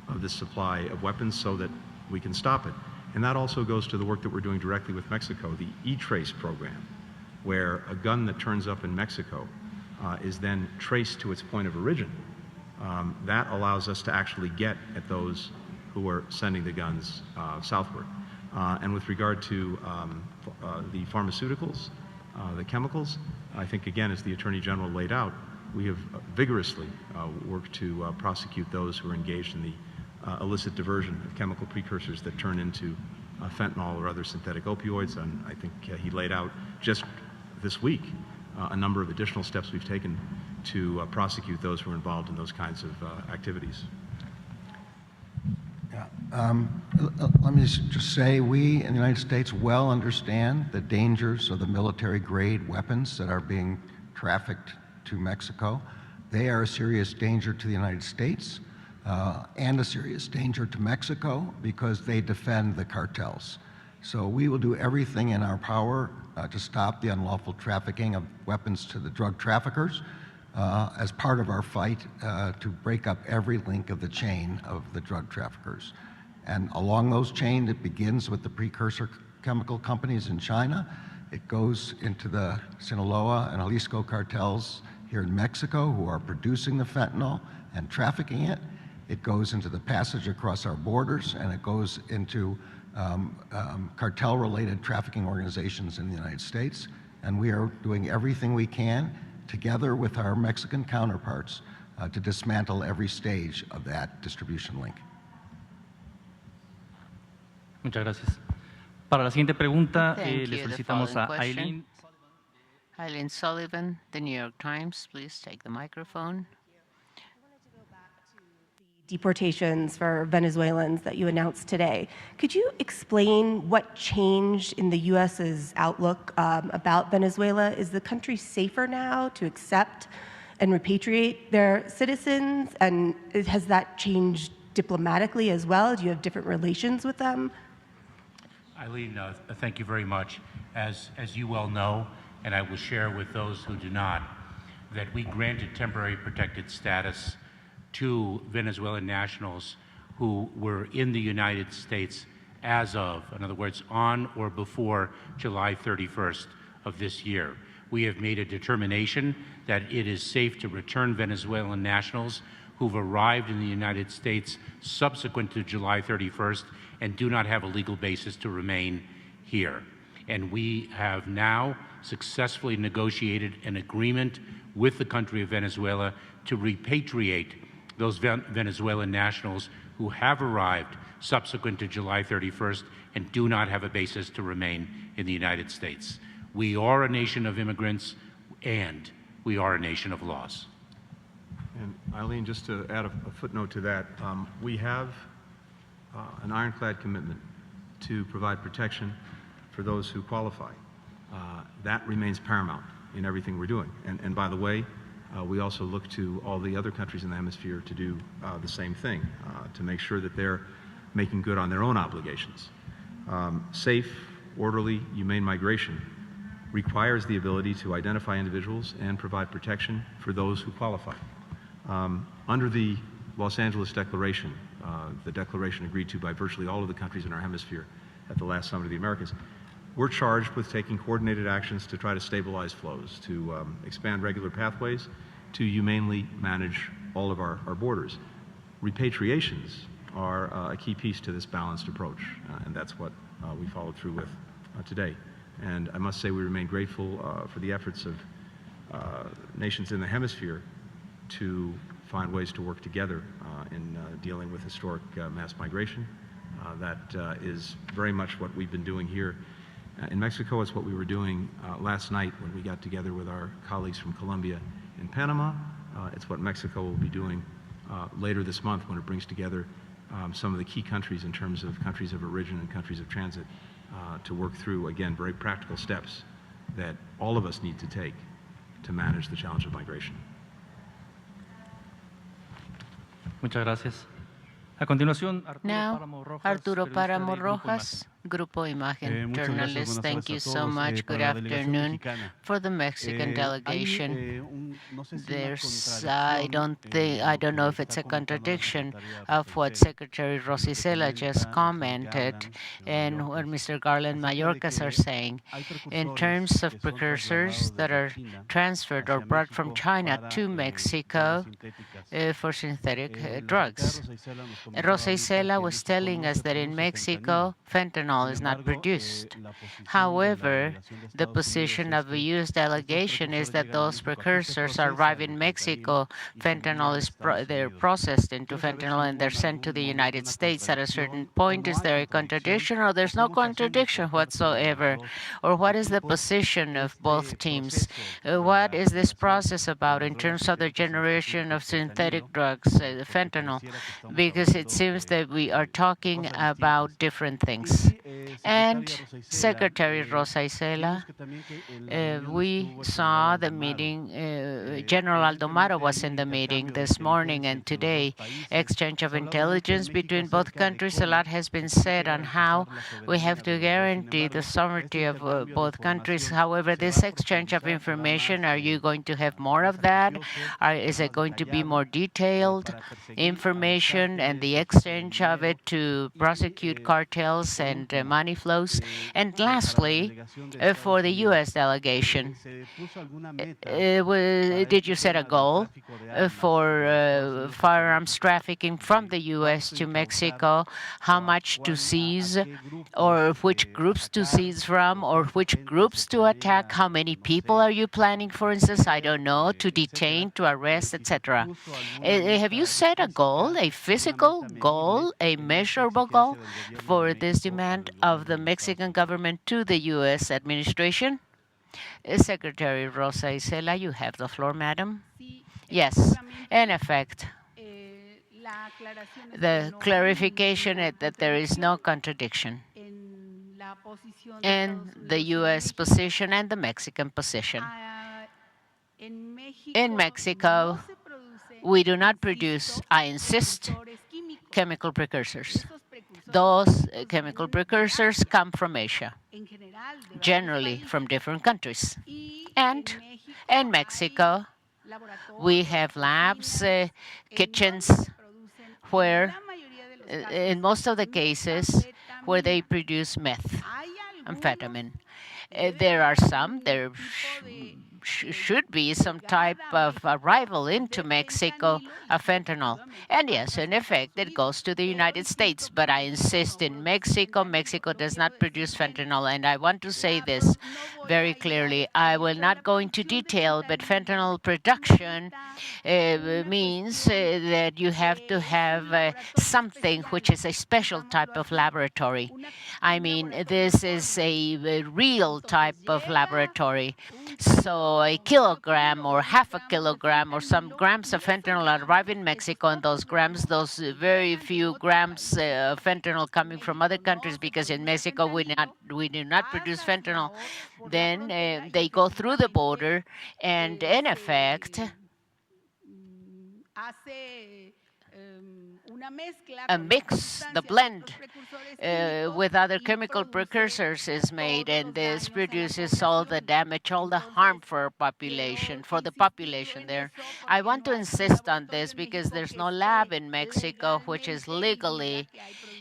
of this supply of weapons so that we can stop it. And that also goes to the work that we're doing directly with Mexico, the E-Trace program, where a gun that turns up in Mexico is then traced to its point of origin. That allows us to actually get at those who are sending the guns southward. And with regard to the pharmaceuticals, the chemicals, I think, again, as the Attorney General laid out, we have vigorously worked to prosecute those who are engaged in the illicit diversion of chemical precursors that turn into fentanyl or other synthetic opioids. And I think he laid out just this week a number of additional steps we've taken to prosecute those who are involved in those kinds of activities.
Let me just say, we in the United States well understand the dangers of the military-grade weapons that are being trafficked to Mexico. They are a serious danger to the United States and a serious danger to Mexico because they defend the cartels. So we will do everything in our power to stop the unlawful trafficking of weapons to the drug traffickers as part of our fight to break up every link of the chain of the drug traffickers. And along those chains, it begins with the precursor chemical companies in China. It goes into the Sinaloa and Jalisco cartels here in Mexico who are producing the fentanyl and trafficking it. It goes into the passage across our borders, and it goes into cartel-related trafficking organizations in the United States. And we are doing everything we can together with our Mexican counterparts to dismantle every stage of that distribution link.
Muchas gracias. Para la siguiente pregunta,
Thank
le
you. The
solicitamos a
following question.
Eileen.
Eileen Sullivan, The New York Times. Please take the microphone.
Deportations for Venezuelans that you announced today. Could you explain what changed in the U.S.'s outlook about Venezuela? Is the country safer now to accept and repatriate their citizens? And has that changed diplomatically as well? Do you have different relations with them?
Eileen, thank you very much. As you well know, and I will share with those who do not, that we granted temporary protected status to Venezuelan nationals who were in the United States as of, in other words, on or before July 31st of this year. We have made a determination that it is safe to return Venezuelan nationals who've arrived in the United States subsequent to July 31st and do not have a legal basis to remain here. And we have now successfully negotiated an agreement with the country of Venezuela to repatriate those Venezuelan nationals who have arrived subsequent to July 31st and do not have a basis to remain in the United States. We are a nation of immigrants, and we are a nation of laws.
And Eileen, just to add a footnote to that, we have an ironclad commitment to provide protection for those who qualify. That remains paramount in everything we're doing. And by the way, we also look to all the other countries in the hemisphere to do the same thing, to make sure that they're making good on their own obligations. Safe, orderly, humane migration requires the ability to identify individuals and provide protection for those who qualify. Under the Los Angeles Declaration, the declaration agreed to by virtually all of the countries in our hemisphere at the last Summit of the Americas, we're charged with taking coordinated actions to try to stabilize flows, to expand regular pathways, to humanely manage all of our borders. Repatriations are a key piece to this balanced approach, and that's what we followed through with today. And I must say we remain grateful for the efforts of nations in the hemisphere to find ways to work together in dealing with historic mass migration. That is very much what we've been doing here in Mexico. It's what we were doing last night when we got together with our colleagues from Colombia and Panama. It's what Mexico will be doing later this month when it brings together some of the key countries in terms of countries of origin and countries of transit to work through, again, very practical steps that all of us need to take to manage the challenge of migration.
Muchas gracias. A continuación,
Now, Arturo Páramo Rojas, Grupo Imagen
Muchas gracias,
journalist.
buenas
Thank
tardes
you
a
so
todos.
much.
Para
Good
la delegación
afternoon.
mexicana.
For the Mexican delegation,
No sé si una
there's,
contradicción,
I don't know
lo
if
que
it's a
está comentando la
contradiction
secretaria
of what
Rosicela.
Secretary Rosicela just commented and what Mr. Garland Mayorkas are saying in terms of precursors that are transferred or brought from China to Mexico for synthetic drugs. Rosa Isela was telling us that in Mexico, fentanyl is not produced. However, the position of the U.S. delegation is that those precursors arrive in Mexico, fentanyl is they're processed into fentanyl and they're sent to the United States at a certain point. Is there a contradiction or there's no contradiction whatsoever? Or what is the position of both teams? What is this process about in terms of the generation of synthetic drugs, fentanyl? Because it seems that we are talking about different things. And Secretary Rosa Isela, we saw the meeting, General Aldomaro was in the meeting this morning and today, exchange of intelligence between both countries. A lot has been said on how we have to guarantee the sovereignty of both countries. However, this exchange of information, are you going to have more of that? Is it going to be more detailed information and the exchange of it to prosecute cartels and money flows? And lastly, for the U.S. delegation, did you set a goal for firearms trafficking from the U.S. to Mexico? How much to seize, or which groups to seize from, or which groups to attack? How many people are you planning, for instance? I don't know, to detain, to arrest, etc. Have you set a goal, a physical goal, a measurable goal for this demand of the Mexican government to the U.S. administration? Secretary Rosa Isela, you have the floor, madam. Yes, in effect, the clarification is that there is no contradiction in the U.S. position and the Mexican position. In Mexico, we do not produce, I insist, chemical precursors. Those chemical precursors come from Asia, generally from different countries. And in Mexico, we have labs, kitchens, where, in most of the cases, where they produce meth, amphetamine. There are some, there should be some type of arrival into Mexico of fentanyl. And yes, in effect, it goes to the United States. But I insist, in Mexico, Mexico does not produce fentanyl. And I want to say this very clearly. I will not go into detail, but fentanyl production means that you have to have something which is a special type of laboratory. I mean, this is a real type of laboratory. So a kilogram or half a kilogram or some grams of fentanyl arrive in Mexico, and those grams, those very few grams of fentanyl coming from other countries, because in Mexico we do not produce fentanyl, then they go through the border, and in effect, a mix, the blend with other chemical precursors is made, and this produces all the damage, all the harm for population, for the population there. I want to insist on this because there's no lab in Mexico which is legally,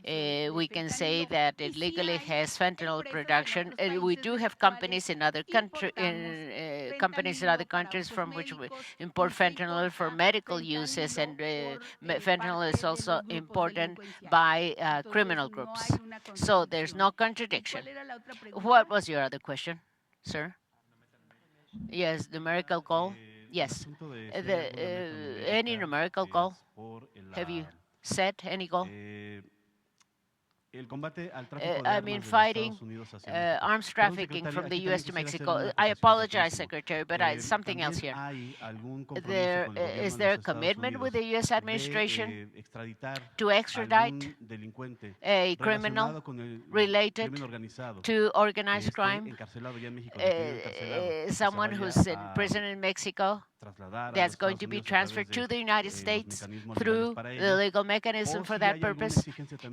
we can say that it legally has fentanyl production. We do have companies in other countries from which we import fentanyl for medical uses, and fentanyl is also imported by criminal groups. So there's no contradiction. What was your other question, sir? Yes, numerical goal. Yes. Any numerical goal? Have you set any goal? I mean, fighting arms trafficking from the U.S. to Mexico. I apologize, Secretary, but something else here. Is there a commitment with the U.S. administration to extradite a criminal related to organized crime, someone who's in prison in Mexico, that's going to be transferred to the United States through the legal mechanism for that purpose?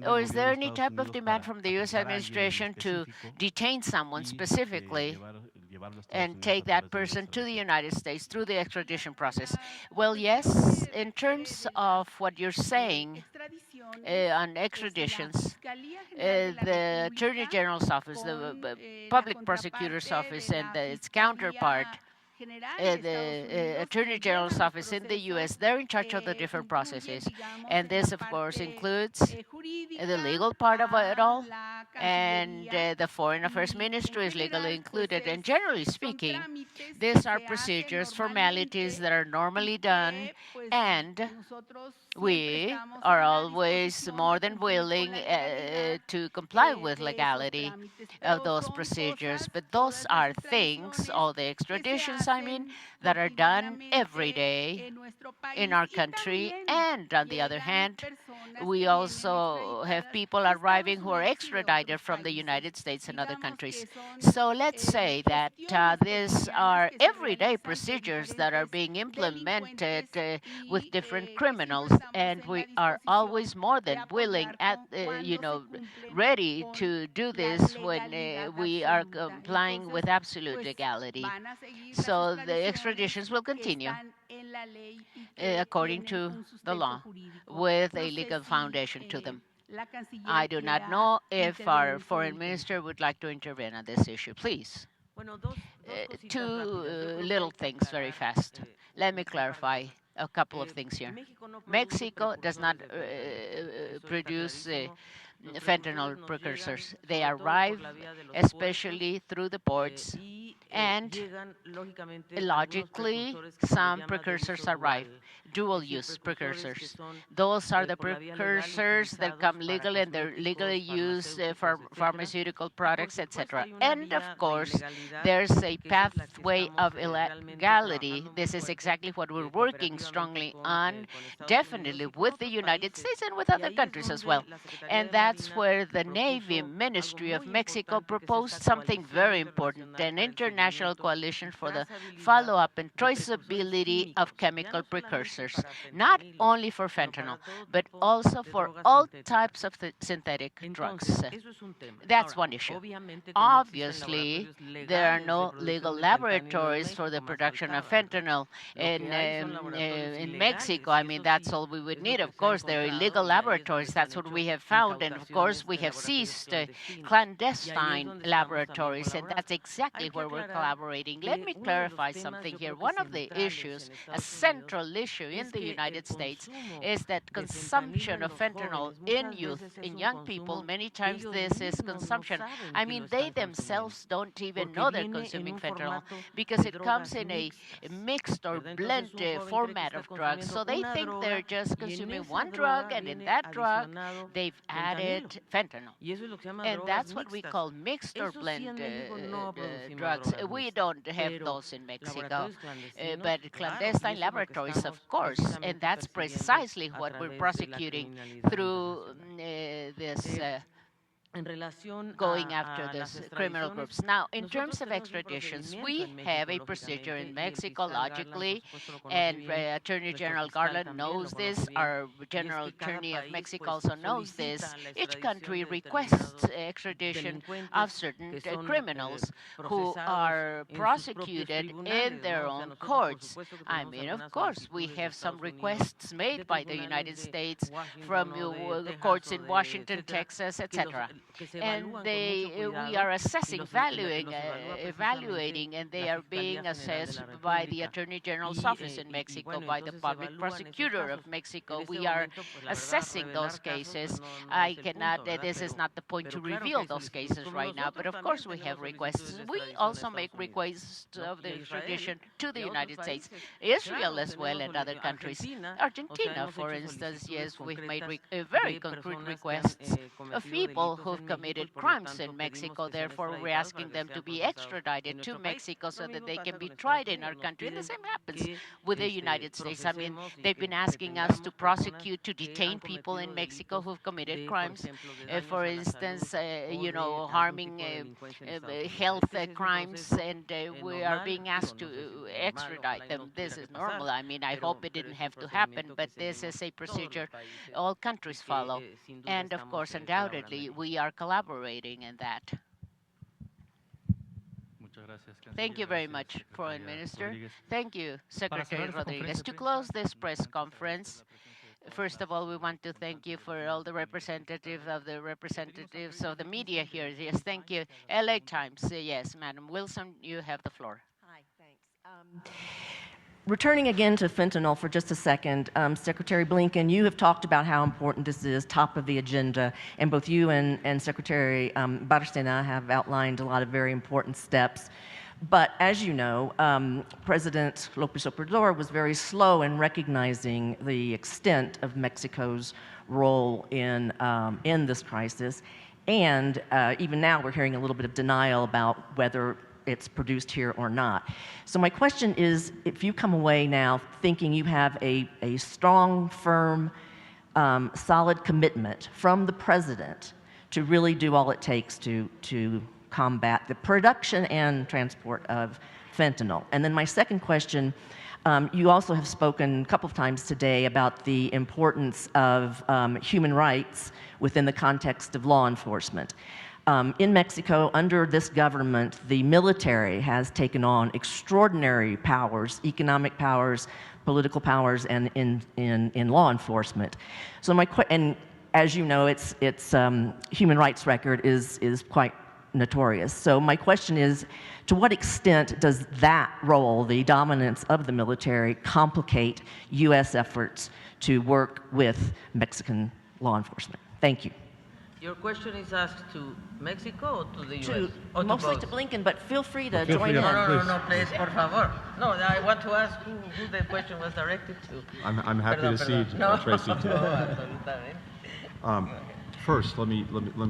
Or is there any type of demand from the U.S. administration to detain someone specifically and take that person to the United States through the extradition process? Well, yes, in terms of what you're saying on extraditions, the Attorney General's office, the Public Prosecutor's office, and its counterpart, the Attorney General's office in the U.S., they're in charge of the different processes. And this, of course, includes the legal part of it all, and the Foreign Affairs Ministry is legally included. And generally speaking, these are procedures, formalities that are normally done, and we are always more than willing to comply with legality of those procedures. But those are things, all the extraditions, I mean, that are done every day in our country. And on the other hand, we also have people arriving who are extradited from the United States and other countries. So let's say that these are everyday procedures that are being implemented with different criminals, and we are always more than willing, ready to do this when we are complying with absolute legality. So the extraditions will continue according to the law with a legal foundation to them. I do not know if our foreign minister would like to intervene on this issue. Please. Two little things very fast. Let me clarify a couple of things here. Mexico does not produce fentanyl precursors. They arrive especially through the ports, and logically some precursors arrive, dual-use precursors. Those are the precursors that come legally, and they're legally used for pharmaceutical products, etc. And of course, there's a pathway of illegality. This is exactly what we're working strongly on, definitely with the United States and with other countries as well. And that's where the Navy Ministry of Mexico proposed something very important, an international coalition for the follow-up and traceability of chemical precursors, not only for fentanyl, but also for all types of synthetic drugs. That's one issue. Obviously, there are no legal laboratories for the production of fentanyl in Mexico. I mean, that's all we would need. Of course, there are illegal laboratories. That's what we have found. And of course, we have seized clandestine laboratories, and that's exactly where we're collaborating. Let me clarify something here. One of the issues, a central issue in the United States, is that consumption of fentanyl in youth, in young people, many times this is consumption. I mean, they themselves don't even know they're consuming fentanyl because it comes in a mixed or blended format of drugs. So they think they're just consuming one drug, and in that drug, they've added fentanyl. And that's what we call mixed or blended drugs. We don't have those in Mexico, but clandestine laboratories, of course, and that's precisely what we're prosecuting through this going after these criminal groups. Now, in terms of extraditions, we have a procedure in Mexico, logically, and Attorney General Garland knows this. Our General Attorney of Mexico also knows this. Each country requests extradition of certain criminals who are prosecuted in their own courts. I mean, of course, we have some requests made by the United States from courts in Washington, Texas, etc. and we are assessing, evaluating, and they are being assessed by the Attorney General's office in Mexico, by the public prosecutor of Mexico. We are assessing those cases. I cannot, this is not the point to reveal those cases right now, but of course we have requests. We also make requests of the extradition to the United States, Israel as well, and other countries. Argentina, for instance, yes, we've made very concrete requests of people who've committed crimes in Mexico. Therefore, we're asking them to be extradited to Mexico so that they can be tried in our country. And the same happens with the United States. I mean, they've been asking us to prosecute, to detain people in Mexico who've committed crimes. For instance, you know, harming health crimes, and we are being asked to extradite them. This is normal. I mean, I hope it didn't have to happen, but this is a procedure all countries follow. And of course, undoubtedly, we are collaborating in that. Thank you very much, Foreign Minister. Thank you, Secretary Rodriguez. To close this press conference, first of all, we want to thank you for all the representatives of the media here. Yes, thank you. LA Times, yes, Madam Wilson, you have the floor.
Hi, thanks. Returning again to fentanyl for just a second, Secretary Blinken, you have talked about how important this is, top of the agenda, and both you and Secretary Bárcena have outlined a lot of very important steps. But as you know, President López Obrador was very slow in recognizing the extent of Mexico's role in this crisis. And even now, we're hearing a little bit of denial about whether it's produced here or not. So my question is, if you come away now thinking you have a strong, firm, solid commitment from the President to really do all it takes to combat the production and transport of fentanyl. And then my second question, you also have spoken a couple of times today about the importance of human rights within the context of law enforcement. In Mexico, under this government, the military has taken on extraordinary powers, economic powers, political powers, and in law enforcement. So and as you know, its human rights record is quite notorious. So my question is, to what extent does that role, the dominance of the military, complicate U.S. efforts to work with Mexican law enforcement? Thank you.
Your question is asked to Mexico or to the U.S.?
Mostly to Blinken, but feel free to
Feel
join
free
in.
to-
No, please, por favor. No, I want to ask who the question was directed to.
I'm happy to cede, Tracy. First, let me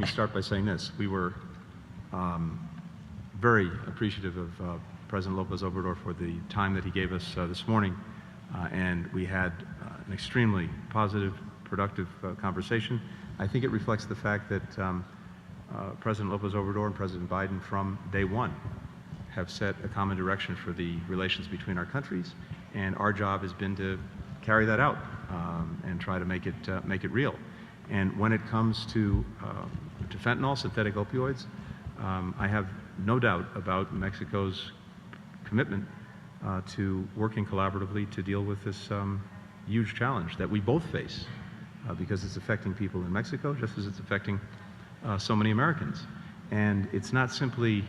start by saying this. We were very appreciative of President López Obrador for the time that he gave us this morning, and we had an extremely positive, productive conversation. I think it reflects the fact that President López Obrador and President Biden from day one have set a common direction for the relations between our countries, and our job has been to carry that out and try to make it real. And when it comes to fentanyl, synthetic opioids, I have no doubt about Mexico's commitment to working collaboratively to deal with this huge challenge that we both face because it's affecting people in Mexico just as it's affecting so many Americans. And it's not simply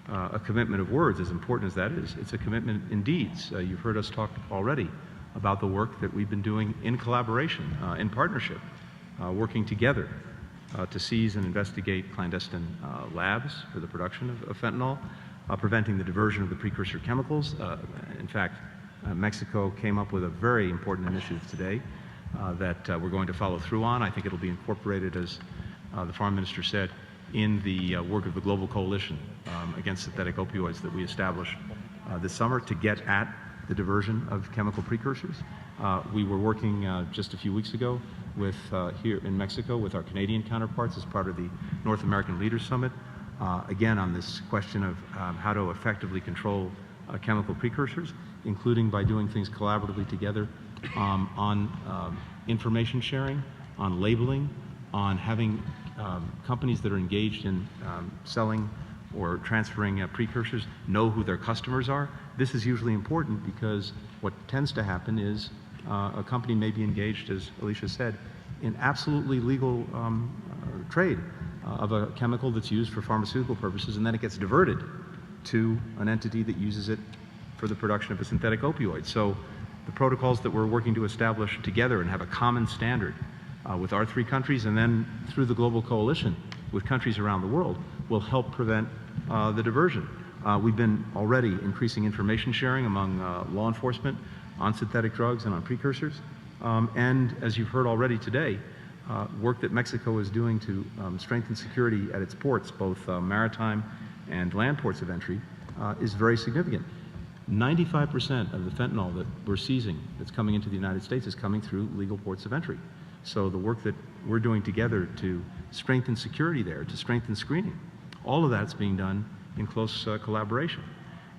a commitment of words, as important as that is. It's a commitment in deeds. You've heard us talk already about the work that we've been doing in collaboration, in partnership, working together to seize and investigate clandestine labs for the production of fentanyl, preventing the diversion of the precursor chemicals. In fact, Mexico came up with a very important initiative today that we're going to follow through on. I think it'll be incorporated, as the Foreign Minister said, in the work of the Global Coalition against synthetic opioids that we established this summer to get at the diversion of chemical precursors. We were working just a few weeks ago with here in Mexico with our Canadian counterparts as part of the North American Leaders Summit, again on this question of how to effectively control chemical precursors, including by doing things collaboratively together on information sharing, on labeling, on having companies that are engaged in selling or transferring precursors know who their customers are. This is usually important because what tends to happen is a company may be engaged, as Alicia said, in absolutely legal trade, of a chemical that's used for pharmaceutical purposes, and then it gets diverted to an entity that uses it for the production of a synthetic opioid. So the protocols that we're working to establish together and have a common standard with our 3 countries, and then through the global coalition with countries around the world, will help prevent the diversion. We've been already increasing information sharing among law enforcement on synthetic drugs and on precursors. And as you've heard already today, work that Mexico is doing to strengthen security at its ports, both maritime and land ports of entry, is very significant. 95% of the fentanyl that we're seizing that's coming into the United States is coming through legal ports of entry. So the work that we're doing together to strengthen security there, to strengthen screening, all of that's being done in close collaboration.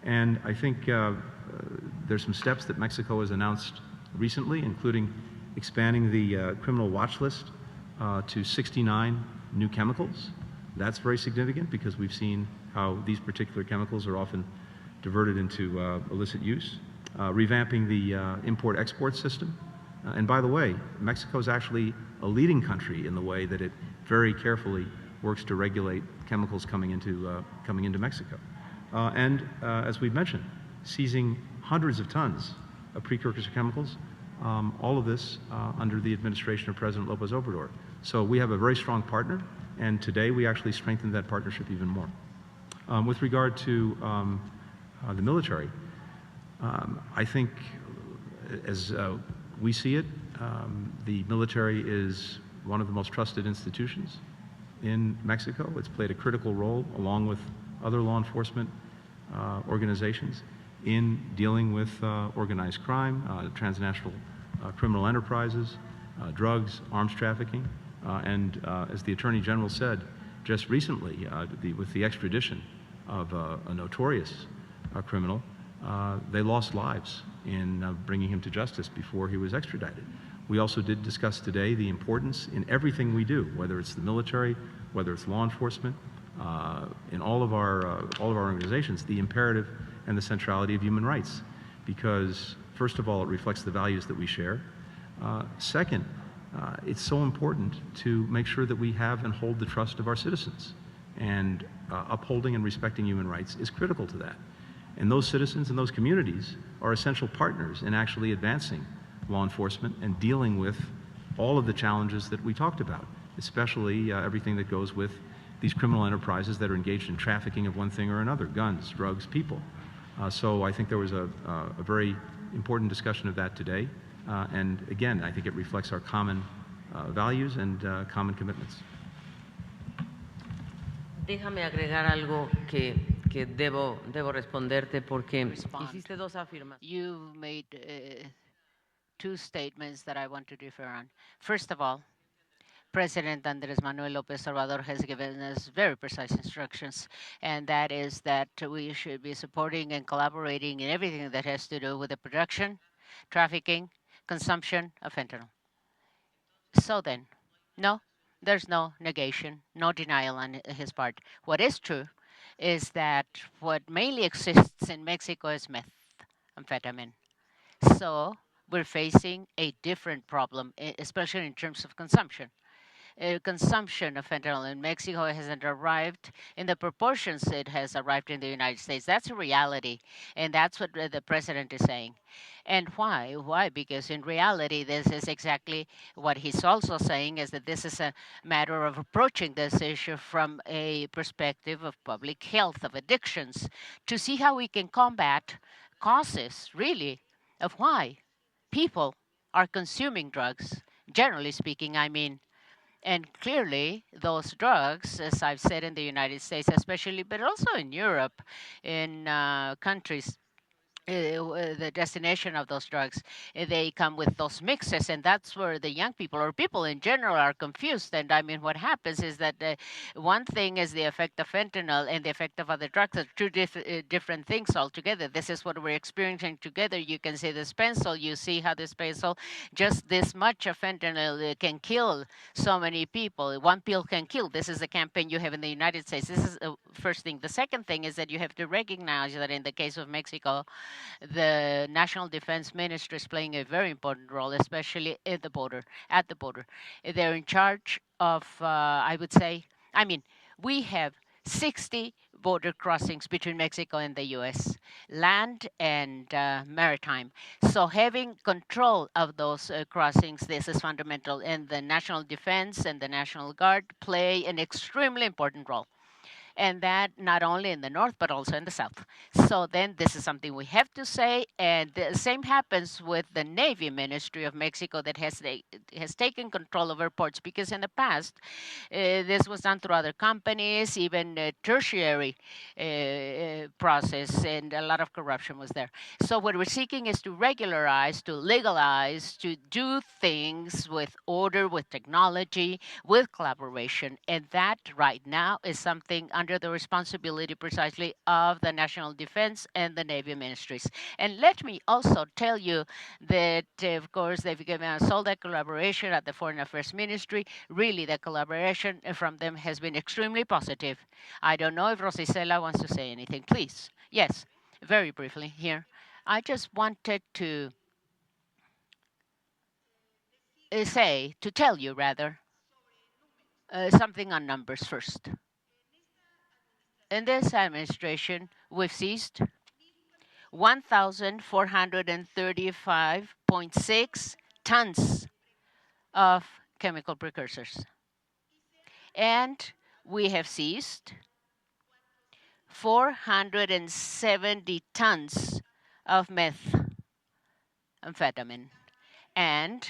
And I think there's some steps that Mexico has announced recently, including expanding the criminal watch list to 69 new chemicals. That's very significant because we've seen how these particular chemicals are often diverted into illicit use. Revamping the import-export system. And by the way, Mexico is actually a leading country in the way that it very carefully works to regulate chemicals coming into Mexico. And as we've mentioned, seizing hundreds of tons of precursor chemicals, all of this under the administration of President Lopez Obrador. So we have a very strong partner, and today we actually strengthened that partnership even more. With regard to the military, I think as we see it, the military is one of the most trusted institutions in Mexico. It's played a critical role, along with other law enforcement organizations, in dealing with organized crime, transnational criminal enterprises, drugs, arms trafficking, and as the Attorney General said just recently, with the extradition of a notorious criminal, they lost lives in bringing him to justice before he was extradited. We also did discuss today the importance in everything we do, whether it's the military, whether it's law enforcement, in all of our organizations, the imperative and the centrality of human rights, because first of all, it reflects the values that we share. Second, it's so important to make sure that we have and hold the trust of our citizens, and upholding and respecting human rights is critical to that. And those citizens and those communities are essential partners in actually advancing law enforcement and dealing with all of the challenges that we talked about, especially everything that goes with these criminal enterprises that are engaged in trafficking of one thing or another, guns, drugs, people. So I think there was a very important discussion of that today. And again, I think it reflects our common values and common commitments.
Déjame agregar algo que debo responderte porque hiciste dos afirmaciones.
You made 2 statements that I want to differ on. First of all, President Andrés Manuel López Obrador has given us very precise instructions, and that is that we should be supporting and collaborating in everything that has to do with the production, trafficking, consumption of fentanyl. So then, no, there's no negation, no denial on his part. What is true is that what mainly exists in Mexico is methamphetamine. So we're facing a different problem, especially in terms of consumption. Consumption of fentanyl in Mexico hasn't arrived in the proportions it has arrived in the United States. That's a reality, and that's what the president is saying. And why? Why? Because in reality, this is exactly what he's also saying, is that this is a matter of approaching this issue from a perspective of public health, of addictions, to see how we can combat causes, really, of why people are consuming drugs, generally speaking, I mean. And clearly, those drugs, as I've said in the United States especially, but also in Europe, in countries, the destination of those drugs, they come with those mixes, and that's where the young people or people in general are confused. And I mean, what happens is that one thing is the effect of fentanyl and the effect of other drugs are 2 different things altogether. This is what we're experiencing together. You can see this pencil, you see how this pencil, just this much of fentanyl can kill so many people. 1 pill can kill. This is the campaign you have in the United States. This is the first thing. The second thing is that you have to recognize that in the case of Mexico, the National Defense Ministry is playing a very important role, especially at the border. They're in charge of, I would say, I mean, we have 60 border crossings between Mexico and the US, land and maritime. So having control of those crossings, this is fundamental. And the National Defense and the National Guard play an extremely important role. And that not only in the north, but also in the south. So then this is something we have to say. And the same happens with the Navy Ministry of Mexico that has taken control of airports, because in the past, this was done through other companies, even tertiary process, and a lot of corruption was there. So what we're seeking is to regularize, to legalize, to do things with order, with technology, with collaboration. And that right now is something under the responsibility precisely of the National Defense and the Navy ministries. And let me also tell you that, of course, they've given us all that collaboration at the Foreign Affairs Ministry. Really, the collaboration from them has been extremely positive. I don't know if Rosicela wants to say anything. Please. Yes, very briefly here. I just wanted to tell you rather, something on numbers first. In this administration, we've seized 1,435.6 tons of chemical precursors. And we have seized 470 tons of methamphetamine. And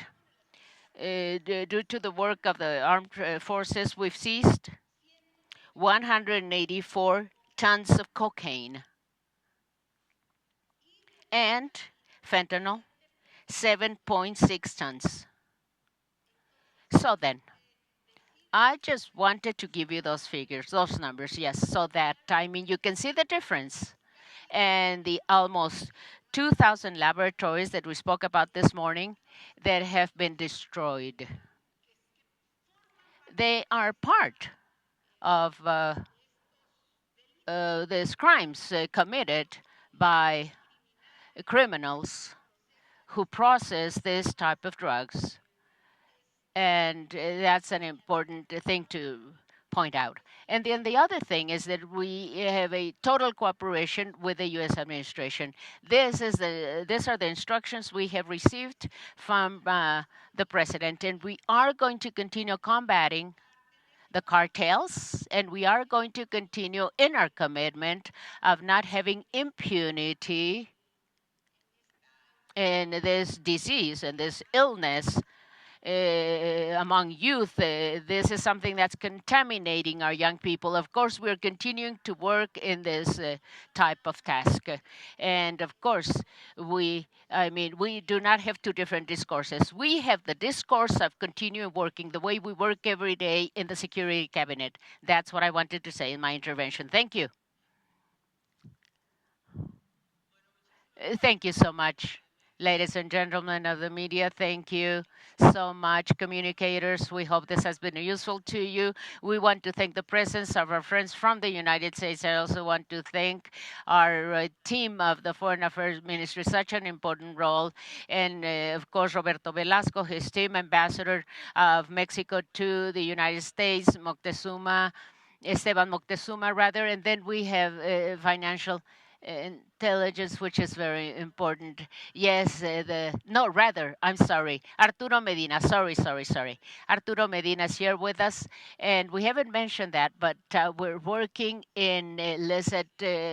due to the work of the armed forces, we've seized 184 tons of cocaine, and fentanyl, 7.6 tons. So then, I just wanted to give you those figures, those numbers, yes, so that, I mean, you can see the difference. And the almost 2,000 laboratories that we spoke about this morning that have been destroyed. They are part of these crimes committed by criminals who process this type of drugs. And that's an important thing to point out. And then the other thing is that we have a total cooperation with the U.S. administration. These are the instructions we have received from the president, and we are going to continue combating the cartels, and we are going to continue in our commitment of not having impunity in this disease and this illness among youth. This is something that's contaminating our young people. Of course, we're continuing to work in this type of task. And of course, we do not have two different discourses. We have the discourse of continuing working the way we work every day in the Security Cabinet. That's what I wanted to say in my intervention. Thank you. Thank you so much. Ladies and gentlemen of the media, thank you so much, communicators. We hope this has been useful to you. We want to thank the presence of our friends from the United States. I also want to thank our team of the Foreign Affairs Ministry, such an important role. And of course, Roberto Velasco, his team, Ambassador of Mexico to the United States, Esteban Moctezuma, rather. And then we have financial intelligence, which is very important. Yes, I'm sorry. Arturo Medina, sorry. Arturo Medina is here with us, and we haven't mentioned that, but we're working in illicit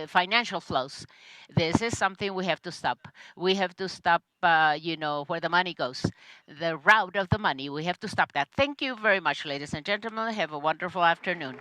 financial flows. This is something we have to stop. We have to stop, where the money goes, the route of the money. We have to stop that. Thank you very much, ladies and gentlemen. Have a wonderful afternoon.